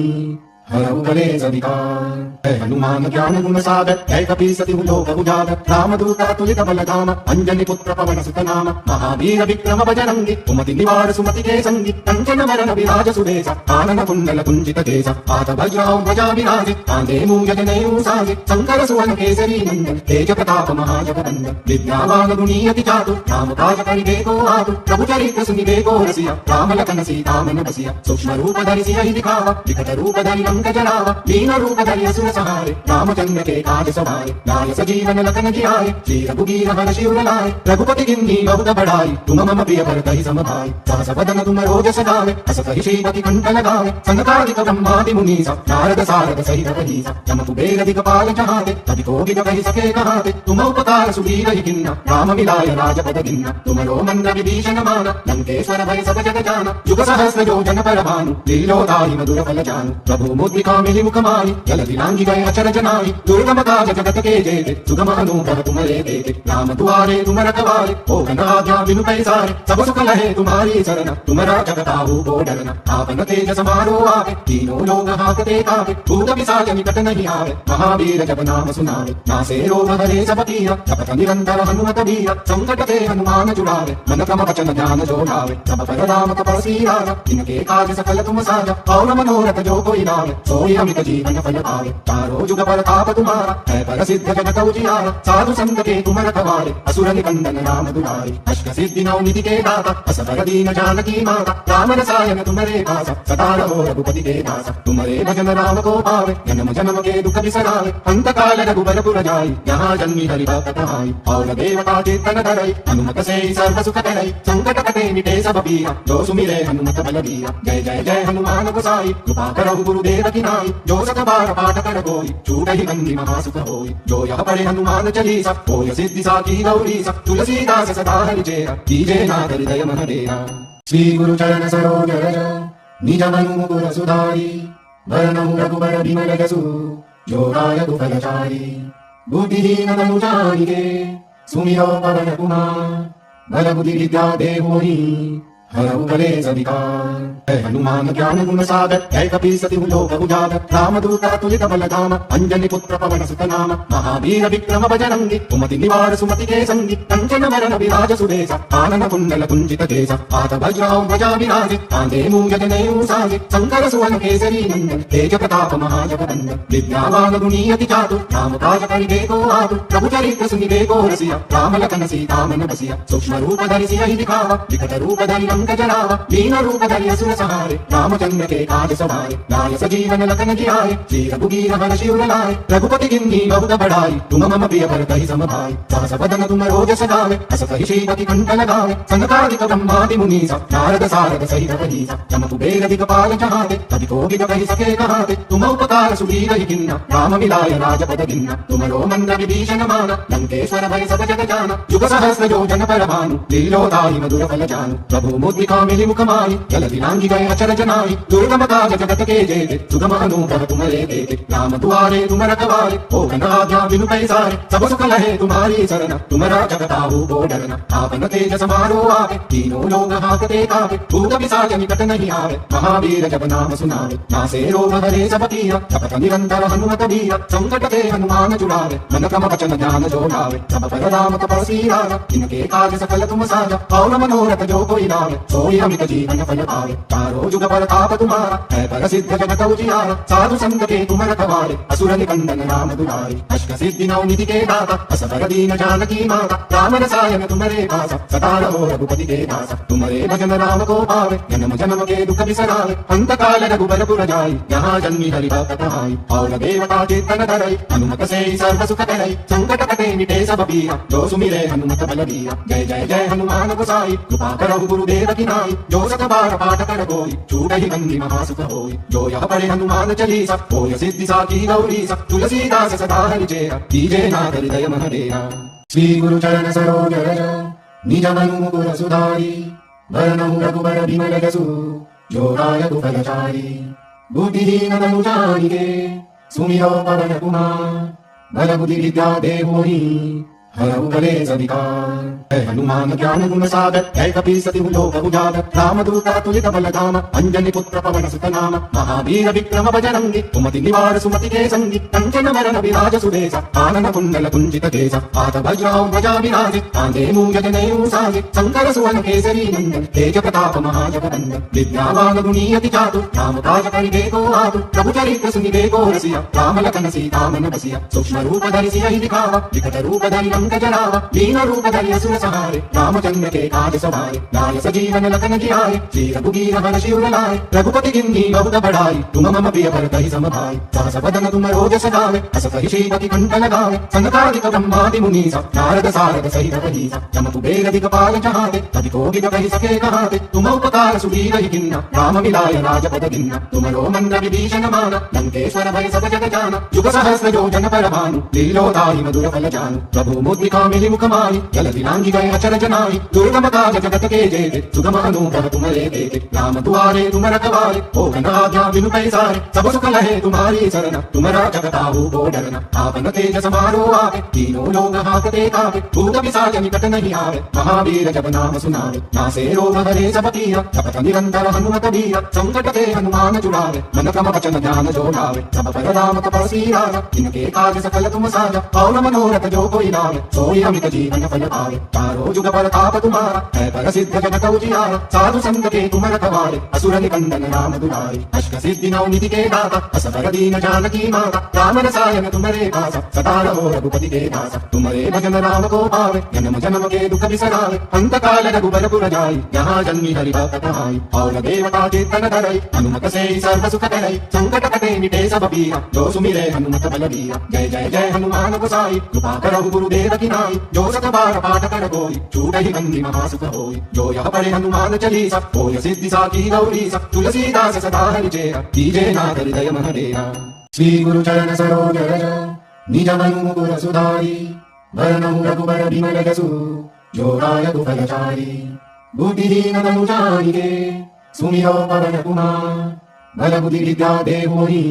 हरहु कलेश विकार है हनुमान ज्ञान गुण सागर है कपीसति लोक उजागर रामदूत तुलित बलधाम अंजनी पुत्र पवन सुत नाम महावीर विक्रम बजरंगी कुमति निवार सुमति के संगी कंचन वरण विराज सुदेश आनन कुंडल कुंजित केश आत वज्राउ ध्वजा विराजे कांधे मूंज जनेऊ साजे शंकर सुवन केसरी नंदन तेज प्रताप महाजगवंदन विद्यावान गुणी अति चातुर राम काज करिबे को आतुर प्रभु चरित्र सुनिबे को रसिया राम लखन सीता मन बसिया सूक्ष्म रूप धरि सियहि दिखावा विकट रूप धरि लंक जरावा लीन रूप धरि असुर सहारे रामचंद्र के काज सवारे लाय सजीवन लखन जियाए श्री रघुबीर हर्षि उर लाए रघुपति किन्नी बहुत बड़ाई तुम मम प्रिय भरतहि सम भाई सहस वदन तुम रोजस गावे हस कहि श्रीपति कंठ लगावे सनकादिक ब्रह्मादि मुनीसा नारद सारद सहित रहीसा जम कुबेर दिक्पाल जहाते कवि कोविद कहि सके कहाते तुम उपकार सुग्रीव किन्ना राम मिलाय राजपद गिन्ना तुमरो मंद विभीषण माना लंकेश्वर भय सब जग जाना युग सहस्र योजन पर भानु लीलोदाहि मधुर फल जानु प्रभु मुद्रिका मिलि मुख माहि जल दिलांगी गए अचर जनाहि दुर्गम काज जगत के जेते सुगम अनुग्रह तुम्हारे देते राम दुआरे तुम रखवारे हो आज्ञा बिनु पैसारे सब सुख लहे तुम्हारी शरण तुम्हारा जगताहु को डरना आपन तेज समारो आवे तीनों लोग हाकते कावे भूत पिशाच निकट नहीं आवे महावीर जब नाम सुनावे नासे रोग हरे सब पीरा जपत निरंतर हनुमत बीरा संकट ते हनुमान जुड़ावे मन क्रम वचन ध्यान जोड़ावे सब पर राम तपस्वी राजा इनके काज सकल तुम साजा और मनोरथ जो कोई लावे सोई अमित जीवन फल पावे चारों जुग पर ताप तुम्हारा है प्रसिद्ध जगत उजियारा साधु संत के तुम रखवारे असुर निकंदन राम दुलारे अष्ट सिद्धि नौ निधि के दाता असबर दीन जानकी माता राम रसायन तुम्हारे पासा सदा रहो रघुपति के दासा तुम्हारे भजन राम को पावे जन्म जन्म के दुख बिसरावे अंत काल रघुबर पुर जाई यहाँ जन्मी हरि भक्त आई और देवता चेतन धरई हनुमत से सर्व सुख करई संकट कटे मिटे सब पीरा जो सुमिरे हनुमत बल बीरा जय जय जय हनुमान गोसाई कृपा करहु गुरुदेव की नाई जो सत बार पाठ कर कोई छूटहि बंदी महासुख होई जो यह पढ़े हनुमान चालीसा होय सिद्धि साखी गौरीसा तुलसीदास सदा हरिचेरा कीजे नाथ हृदय मन डेरा श्री गुरु चरण सरोज रज निज मनु मुकुर सुधारी वरणं रघुबर बिमल जसु जो दायकु फलचारी बुद्धिहीन तनु जानिके सुमिरो पवन कुमार बल बुद्धि विद्या देवोहि हरऊ कलेश विकार। है हनुमान ज्ञान गुण सागर, है कपीसति लोक उजागर, रामदूत तुलित बल धाम, अंजनी पुत्र पवन सुत नाम, महावीर विक्रम बजरंगी, कुमति निवार सुमति के संगी, कंचन वरण विराज सुरेश, आनन कुंडल कुंजित केश, हाथ वज्राओ ध्वजा विराजे, कांधे मूंज जनेऊ साजे, शंकर सुवन केसरी नंदन, तेज प्रताप महाजगवंदन, विद्यावान गुणीयति चातुर, राम काज करिबे को आतुर, प्रभु चरित्र सुनिबे को रसिया, राम लखन सीता मन बसिया, सूक्ष्म रूप धरि सियहि दिखावा, विकट रूप धरि लंक जरावा, लीन रूप धरि असुर सहारे, रामचंद्र के काज सवारे, लाय सजीवन लखन जियाए, श्री रघुबीर हर शिवर लाए, रघुपति किन्ही बहुत बड़ाई, तुम मम प्रिय भरतहि सम भाई, सहस बदन तुम रोजस गावे, अस कहि श्रीपति कंठ लगावे, सनकादिक ब्रह्मादि मुनीसा, नारद सारद सहित कहीसा, जम कुबेर दिगपाल चाहते, कवि कोकिल कहि सके कहाते, तुम उपकार सुग्रीव ही किन्ना, राम मिलाय राजपद गिन्ना, तुमरो मंद विभीषण माना, लंकेश्वर भय सब जग जाना, युग सहस्र योजन पर भानु, लीलोताहि मधुर फल जानु, प्रभु मुद्रिका मिलि मुख माहि, जलधि लांघि गए अचरज नाहि, दुर्गम काज जगत के जेते, सुगम अनुग्रह तुम्हारे देते, राम दुआरे तुम रखवारे, हो आज्ञा बिनु पैसारे, सब सुख लहे तुम्हारी शरण, तुमरा जगताहु को डरना, आपन तेज समारो आवे, तीनों लोग हाकते कावे, भूत पिशाच निकट नहीं आवे, महावीर जब नाम सुनावे, नासे रोग हरे सब पीरा, जपत निरंतर हनुमत बीरा, संकट ते हनुमान छुड़ावे, मन क्रम वचन ध्यान जो लावे, सब पर राम तपस्वी राजा, इनके काज सकल तुम साजा, और मनोरथ जो कोई लावे, सोई अमित जीवन फल पावे, चारों जुग पर ताप तुम्हारा, है प्रसिद्ध जगत उजियारा, साधु संत के तुम रखवारे, असुर निकंदन राम दुलारे, अष्ट सिद्धि नौ निधि के दाता, असबर दीन जानकी माता, राम रसायन तुम्हारे पासा, सदा रहो रघुपति के दासा, तुम्हारे भजन राम को पावे, जन्म जन्म के दुख बिसरावे, अंत काल रघुबर पुर जाई, यहाँ जन्मी हरि भक्त कहाई, और देवता चेतन धरई, हनुमत से सर्व सुख करई, संकट कटे मिटे सब पीरा, जो सुमिरे हनुमत बल बीरा, जय जय जय हनुमान गोसाई, कृपा करहु गुरुदेव की नाई, जो सत बार पाठ कर कोई, छूटहि बंदी महासुख होई, जो यह पढ़े हनुमान चालीसा, होय सिद्धि साखी गौरीसा, तुलसीदास सदा हरि चेरा, कीजे नाथ हृदय मन डेरा। श्री गुरु चरण सरोज रज, निज मनु मुकुर सुधारी, वरनहु रघुबर बिमल जसु, जो दायक फलचारी, बुद्धिहीन तनु जानिके, सुमिरो पवन कुमार, बल बुद्धि विद्या देवोहि, हरऊ कलेश विकार। है हनुमान ज्ञान गुण सागर, है कपीसति लोक उजागर, रामदूत तुलित बल धाम, अंजनी पुत्र पवन सुत नाम, महावीर विक्रम बजरंगी, कुमति निवार सुमति के संगी, कंचन वरण विराज सुरेश, आनन कुंडल कुंजित केश, हाथ वज्राओ ध्वजा विराजे, कांधे मूंज जनेऊ साजे, शंकर सुवन केसरी नंदन, तेज प्रताप महाजगवंदन, विद्यावान गुणीयति चातुर, राम काज करिबे को आतुर, प्रभु चरित्र सुनिबे को रसिया, राम लखन सीता मन बसिया, सूक्ष्म रूप धरि सियहि दिखावा, विकट रूप धरि लंक जरावा, लीन रूप धरि असुर सहारे, रामचंद्र के काज सवारे, लाय सजीवन लखन जियाए, श्री रघुबीर हर शिवर लाए, रघुपति किन्ही बहुत बड़ाई, तुम मम प्रिय भरतहि सम भाई, सहस बदन तुम रोजस गावे, अस कहि श्रीपति कंठ लगावे, सनकादिक ब्रह्मादि मुनीसा, नारद सारद सहित कहीसा, जम कुबेर दिगपाल चाहते, कवि कोकिल कहि सके कहाते, तुम उपकार सुग्रीव ही किन्ना, राम मिलाय राजपद गिन्ना, तुमरो मंद विभीषण माना, लंकेश्वर भय सब जग जाना, युग सहस्र योजन पर भानु, लीलोताहि मधुर फल जानु, प्रभु मुद्रिका मिलि मुख माहि, जलधि लांघि गए अचरज नाहि, दुर्गम काज जगत के जेते, सुगम अनुग्रह तुम्हारे देते, राम दुआरे तुम रखवारे, हो आज्ञा बिनु पैसारे, सब सुख लहे तुम्हारी शरण, तुमरा जगताहु को डरना, आपन तेज समारो आवे, तीनों लोग हाकते कावे, भूत पिशाच निकट नहीं आवे, महावीर जब नाम सुनावे, नासे रोग हरे सब पीरा, जपत निरंतर हनुमत बीरा, संकट ते हनुमान छुड़ावे, मन क्रम वचन ध्यान जो लावे, सब पर राम तपस्वी राजा, इनके काज सकल तुम साजा, और मनोरथ जो कोई लावे, सोई अमित जीवन फल पावे, चारों जुग पर ताप तुम्हारा, है प्रसिद्ध जगत उजियारा, साधु संत के तुम रखवारे, असुर निकंदन राम दुलारे, अष्ट सिद्धि नौ निधि के दाता, असबर दीन जानकी माता, राम रसायन तुम्हारे पासा, सदा रहो रघुपति के दासा, तुम्हारे भजन राम को पावे, जन्म जन्म के दुख बिसरावे, अंत काल रघुबर पुर जाई, यहाँ जन्मी हरि भक्त कहाई, और देवता चेतन धरई, हनुमत से सर्व सुख करई, संकट कटे मिटे सब पीरा, जो सुमिरे हनुमत बल बीरा, जय जय जय हनुमान गोसाई, कृपा करहु गुरुदेव की नाई, जो सत बार पाठ कर कोई, छूटहि बंदी महासुख होई, जो यह पढ़े हनुमान चालीसा, होय सिद्धि साखी गौरीसा, तुलसीदास सदा हरि चेरा, कीजे नाथ हृदय मन डेरा। श्री गुरु चरण सरोज रज, निज मनु मुकुर सुधारी, वरनहु रघुबर बिमल जसु, जो दायक फलचारी, बुद्धिहीन तनु जानिके, सुमिरो पवन कुमार, बल बुद्धि विद्या देवोहि,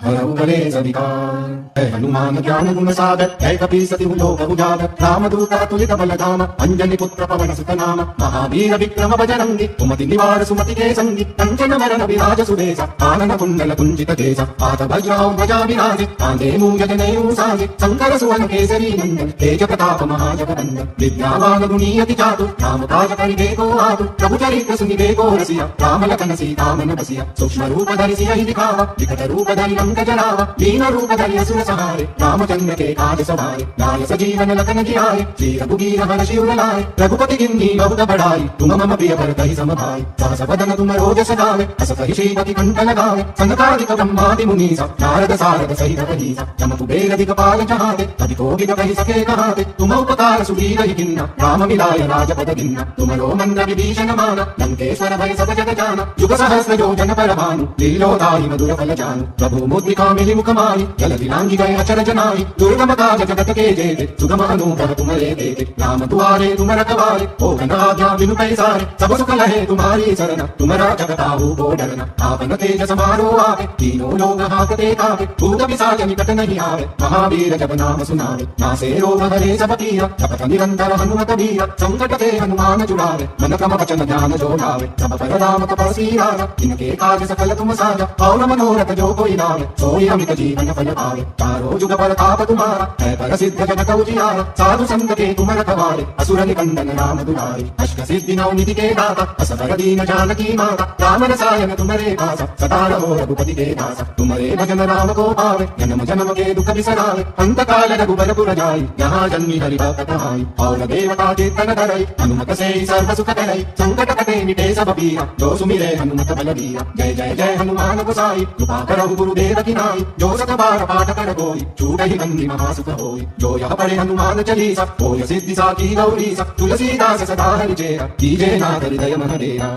हरऊ कलेश विकार। है हनुमान ज्ञान गुण सागर, है कपि सति लोक उजागर। रामदूत अतुलित बल धाम, अंजनी पुत्र पवन सुत नाम। महावीर विक्रम बजरंगी, कुमति निवार सुमति के संगी। कंचन वरण विराज सुबेसा, कानन कुंडल कुंजित केसा। हाथ वज्र ध्वजा विराजे, कांधे मूंज जनेऊ साजे। शंकर सुवन केसरी नंदन, तेज प्रताप महाजगवंदन। विद्यावान गुणी अति चातुर, राम काज करिबे को आतुर। प्रभु चरित्र सुनिबे को रसिया, राम लखन सीता मन बसिया। सूक्ष्म रूप धरि सियहि दिखावा, विकट रूप धरि लंक जरावा। दीन रूप धरि असुर सहारे, रामचंद्र के काज सवारे। लाय सजीवन लखन जियाए, श्री रघुबीर हरषि उर लाए। रघुपति किन्ही बहुत बड़ाई, तुम मम प्रिय भरतहि सम भाई। सहस वदन तुम रोजस गावे, अस कहि श्रीपति कंठ लगावे। सनकादिक ब्रह्मादि मुनीसा, नारद सारद सहित अहिसा। जम कुबेर दिगपाल चहाते, कवि कोविद कहि सके कहाते। तुम उपकार सुग्रीव किन्ना, राम मिलाय राजपद गिन्ना। तुमरो मंत्र विभीषण माना, लंकेश्वर भय सब जग जाना। युग सहस्र योजन पर भानु, लीलोताहि मधुर फल जानू। प्रभु मुद्रिका मिली मुख माही, जलधि लांघि गए अचर जनाई। दुर्गम काज जगत के जेते, सुगम अनुभव तुम्हारे देते। राम दुआरे तुम रखवारे, हो आज्ञा बिनु पैसारे। सब सुख लहे तुम्हारी सरना, तुमरा जगताहु को डरना। आपन तेज समारो आवे, तीनों लोग हाकते कावे। भूत पिशाच निकट नहीं आवे, महावीर जब नाम सुनावे। नासे रोग हरे सब पीरा, जपत निरंतर हनुमत बीरा। संकट ते हनुमान छुड़ावे, मन क्रम वचन ध्यान जो लावे। सब पर राम तपस्वी राजा, इनके काज सकल तुम साजा। और मनोरथ जो कोई लावे, सोई अमित जीवन फल पावे। चारों जुग पर ताप तुम्हारा, है प्रसिद्ध जगत उजियारा। साधु संत के तुम रखवारे, असुर निकंदन राम दुलारे। अष्ट सिद्धि नौ निधि के दाता, असबर दीन जानकी माता। राम रसायन तुम्हारे पासा, सदा रहो रघुपति के दासा। तुम्हारे भजन राम को पावे, जन्म जन्म के दुख बिसरावे। अंत काल रघुबर जाई, यहाँ जन्मी हरि भक्त आई। और देवता चेतन धरई, हनुमत से सर्व सुख करई। संकट कटे मिटे सब पीरा, जो सुमिरे हनुमत बलबीरा। जय जय जय हनुमान गोसाई, कृपा करहु गुरुदेव की नाई। जो सत बार पाठ कर कोई, छूटहि बंदी महासुख होई। जो यह पढ़े हनुमान चालीसा, होय सिद्धि साखी गौरीसा। तुलसीदास सदा हरिचेरा, कीजे नाथ हृदय मन डेरा।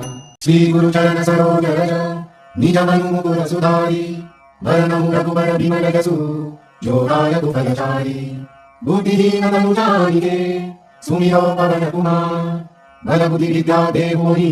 श्री गुरु चरण सरोज रज, निज मनु मुकुर सुधारी। वरनहु रघुबर बिमल जसु, जो दायक फलचारी। बुद्धिहीन तनु जानिके, सुमिरो पवन कुमार। बल बुद्धि विद्या देवोहि,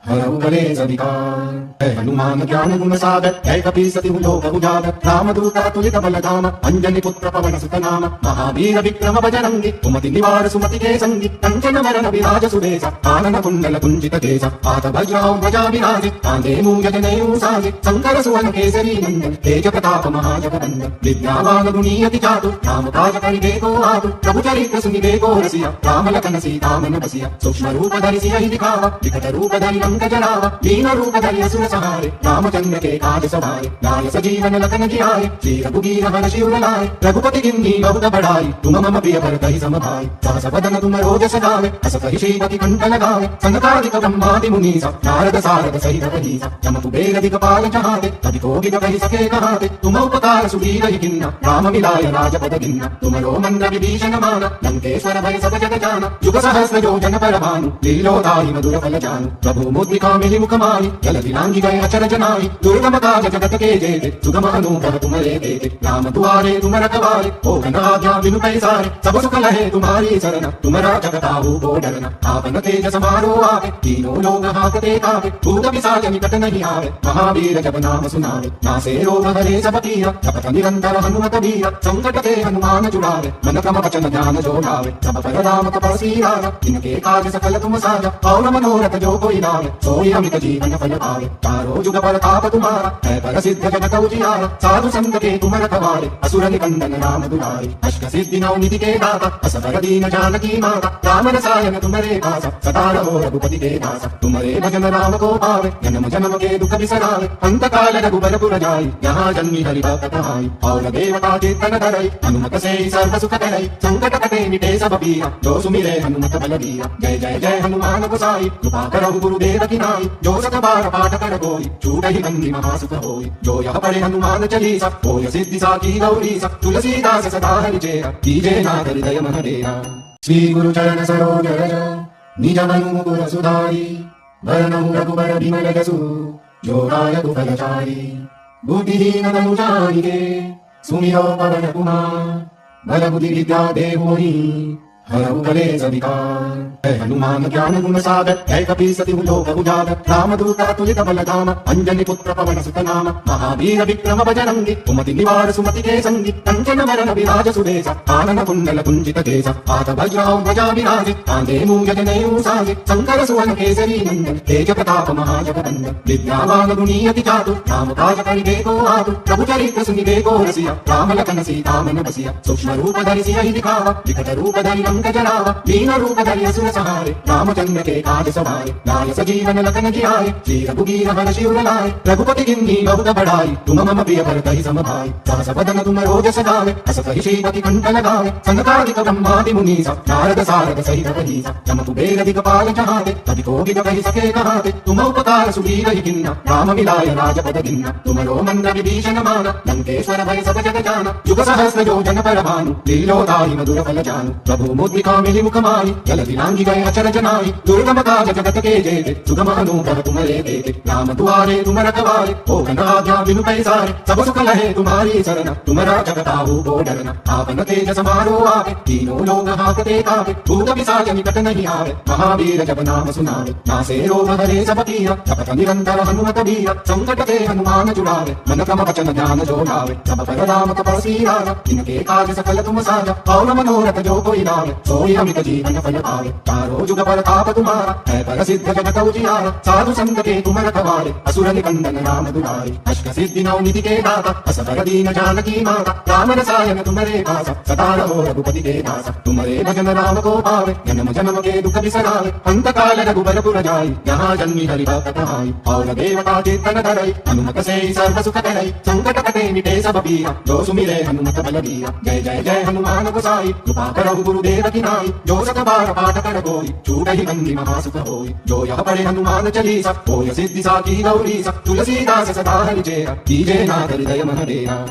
हरऊ कलेश विकार। है हनुमान ज्ञान गुण सागर, है कपि सति लोक उजागर। रामदूत अतुलित बल धाम, अंजनी पुत्र पवन सुत नाम। महावीर विक्रम बजरंगी, कुमति निवार सुमति के संगी। कंचन वरण विराज सुबेसा, कानन कुंडल कुंजित केसा। हाथ वज्र ध्वजा विराजे, कांधे मूंज जनेऊ साजे। शंकर सुवन केसरी नंदन, तेज प्रताप महाजगवंदन। विद्यावान गुणी अति चातुर, राम काज करिबे को आतुर। प्रभु चरित्र सुनिबे को रसिया, राम लखन सीता मन बसिया। सूक्ष्म रूप धरि सियहि दिखावा, विकट रूप धरि लंक जरावा। दीन रूप धरि असुर सहारे, रामचंद्र के काज सवारे। लाय सजीवन लखन जियाए, श्री रघुबीर हरषि उर लाए। रघुपति किन्ही बहुत बड़ाई, तुम मम प्रिय भरतहि सम भाई। सहस वदन तुम रोजस गावे, अस कहि श्रीपति कंठ लगावे। सनकादिक ब्रह्मादि मुनीसा, नारद सारद सहित अहिसा। जम कुबेर दिगपाल चहाते, कवि कोविद कहि सके कहाते। तुम उपकार सुग्रीव किन्ना, राम मिलाय राजपद गिन्ना। तुमरो मंत्र विभीषण माना, लंकेश्वर भय सब जग जाना। युग सहस्र योजन पर भानु, लीलोताहि मधुर फल जानू। प्रभु मुद्रिका मिली मुख माही, जलधि लांघि गए अचर जनाई। दुर्गम काज जगत के जेते, सुगम अनुभव तुम्हारे देते। राम दुआरे तुम रखवारे, हो आज्ञा बिनु पैसारे। सब सुख लहे तुम्हारी सरना, तुमरा जगताहु को डरना। आपन तेज समारो आवे, तीनों लोग हाकते कावे। भूत पिशाच निकट नहीं आवे, महावीर जब नाम सुनावे। नासे रोग हरे सब पीरा, जपत निरंतर हनुमत बीरा। संकट ते हनुमान छुड़ावे, मन क्रम वचन ध्यान जो लावे। सब पर राम तपस्वी राजा, इनके काज सकल तुम साजा। और मनोरथ जो कोई लावे, सोई अमित जीवन फल पावे। चारों जुग पर ताप तुम्हारा, है प्रसिद्ध जगत उजियारा। साधु संत के तुम रखवारे, असुर निकंदन राम दुलारे। अष्ट सिद्धि नौ निधि के दाता, असबर दीन जानकी माता। राम रसायन तुम्हारे पासा, सदा रहो रघुपति के दासा। तुम्हारे भजन राम को पावे, जन्म जन्म के दुख बिसरावे। अंत काल रघुबर जाई, यहाँ जन्मी हरि भक्त आई। और देवता चेतन धरई, हनुमत से सर्व सुख करई। संकट कटे मिटे सब पीरा, जो सुमिरे हनुमत बलबीरा। जय जय जय हनुमान गोसाई, कृपा करहु गुरुदेव की नाई। जो सत बार पाठ कर कोई, छूटहि बंदी महासुख होई। जो यह पढ़े हनुमान चालीसा, होय सिद्धि साखी गौरीसा। तुलसीदास सदा हरिचेरा, कीजे नाथ हृदय मन डेरा। श्री गुरु चरण सरोज रज, निज मनु मुकुर सुधारी। वरनहु रघुबर बिमल जसु, जो दायक फलचारी। बुद्धिहीन तनु जानिके, सुमिरो पवन कुमार। बल बुद्धि विद्या देवोहि, हरऊ कलेश विकार। है हनुमान ज्ञान गुण सागर, है कपीस तिहु लोक उजागर। रामदूत अतुलित बल धाम, अंजनी पुत्र पवन सुत नाम। महावीर विक्रम बजरंगी, कुमति निवार सुमति के संगी। कंचन वरण विराज सुबेसा, कानन कुंडल कुंजित केसा। हाथ वज्राओ ध्वजा विराजे, कांधे मूंज जनेऊ साजे। शंकर सुवन केसरी नंदन, तेज प्रताप महाजगवंदन। विद्यावान गुणी अति चातुर, राम काज करिबे को आतुर। प्रभु चरित्र सुनिबे को रसिया, राम लखन सीता मन बसिया। सूक्ष्म रूप धरि सियहि दिखावा, विकट रूप धरि लंक जरावा। दीन रूप धरि असुर सहारे, रामचंद्र के काज सवारे। लाय सजीवन लखन जियाए, श्री रघुबीर हरषि उर लाए। रघुपति किन्हीं बहुत बड़ाई, तुम मम प्रिय भरतहि सम भाई। सहस बदन तुम रोजस गावे, हस कहि श्रीपति कंठ लगावे। सनकादिक ब्रह्मादि मुनीसा, नारद सारद सहित अहिसा। जम कुबेर दिगपाल चहाते, कवि कोविद कहि सके कहाते। तुम उपकार सुग्रीव किन्ना, राम मिलाय राजपद दिन्ना। तुमरो मंद विभीषण माना, लंकेश्वर भय सब जग जाना। युग सहस्र योजन पर भानु, लीलोदाहि मधुर फल जानु। प्रभु मुद्रिका मिलि मुख माहि, जलधि लांघि गए अचर जनाहि। दुर्गम काज जगत के जेते, सुगम अनुग्रह तुम्हारे देते। राम दुआरे तुम रखवारे, हो आज्ञा बिनु पैसारे। सब सुख लहे तुम्हारी सरना, तुम राजा बताओ को डरना। आपन तेज समारो आवे, तीनों लोग हाकते कावे। भूत पिशाच निकट नहीं आवे, महावीर जब नाम सुनावे। नासे रोग हरे सब पीरा, जपत निरंतर हनुमत बीरा। संकट ते हनुमान छुड़ावे, मन क्रम वचन ध्यान जो लावे। सब पर राम तपस्वी राजा, इनके काज सकल तुम साजा। और मनोरथ जो कोई लावे, सोई अमित जीवन फल पावे। चारों जुग पर ताप तुम्हारा, है प्रसिद्ध जगत उजियारा। साधु संत के तुम रखवारे, असुर निकंदन राम दुलारे। अष्ट सिद्धि नौ निधि के दाता, असबर दीन जानकी माता। राम रसायन तुम्हारे पासा, सदा रहो रघुपति के दासा। तुम्हारे भजन राम को पावे, जन्म जन्म के दुख बिसरावे। अंत काल रघुबर जाई, यहाँ जन्मी हरि भक्त कहाई। और देवता चेतन धरई, हनुमत से सर्व सुख करई। संकट कटे मिटे सब पीरा, जो सुमिरे हनुमत बलबीरा। जय जय जय हनुमान गोसाई, कृपा करहु गुरुदेव की नाई। जो सत बार पाठ कर कोई, छूटहि बंदी महासुख होई। जो यह पढ़े हनुमान चालीसा, होय सिद्धि साखी गौरीसा। तुलसीदास सदा हरिचेरा, कीजे नाथ हृदय मन डेरा।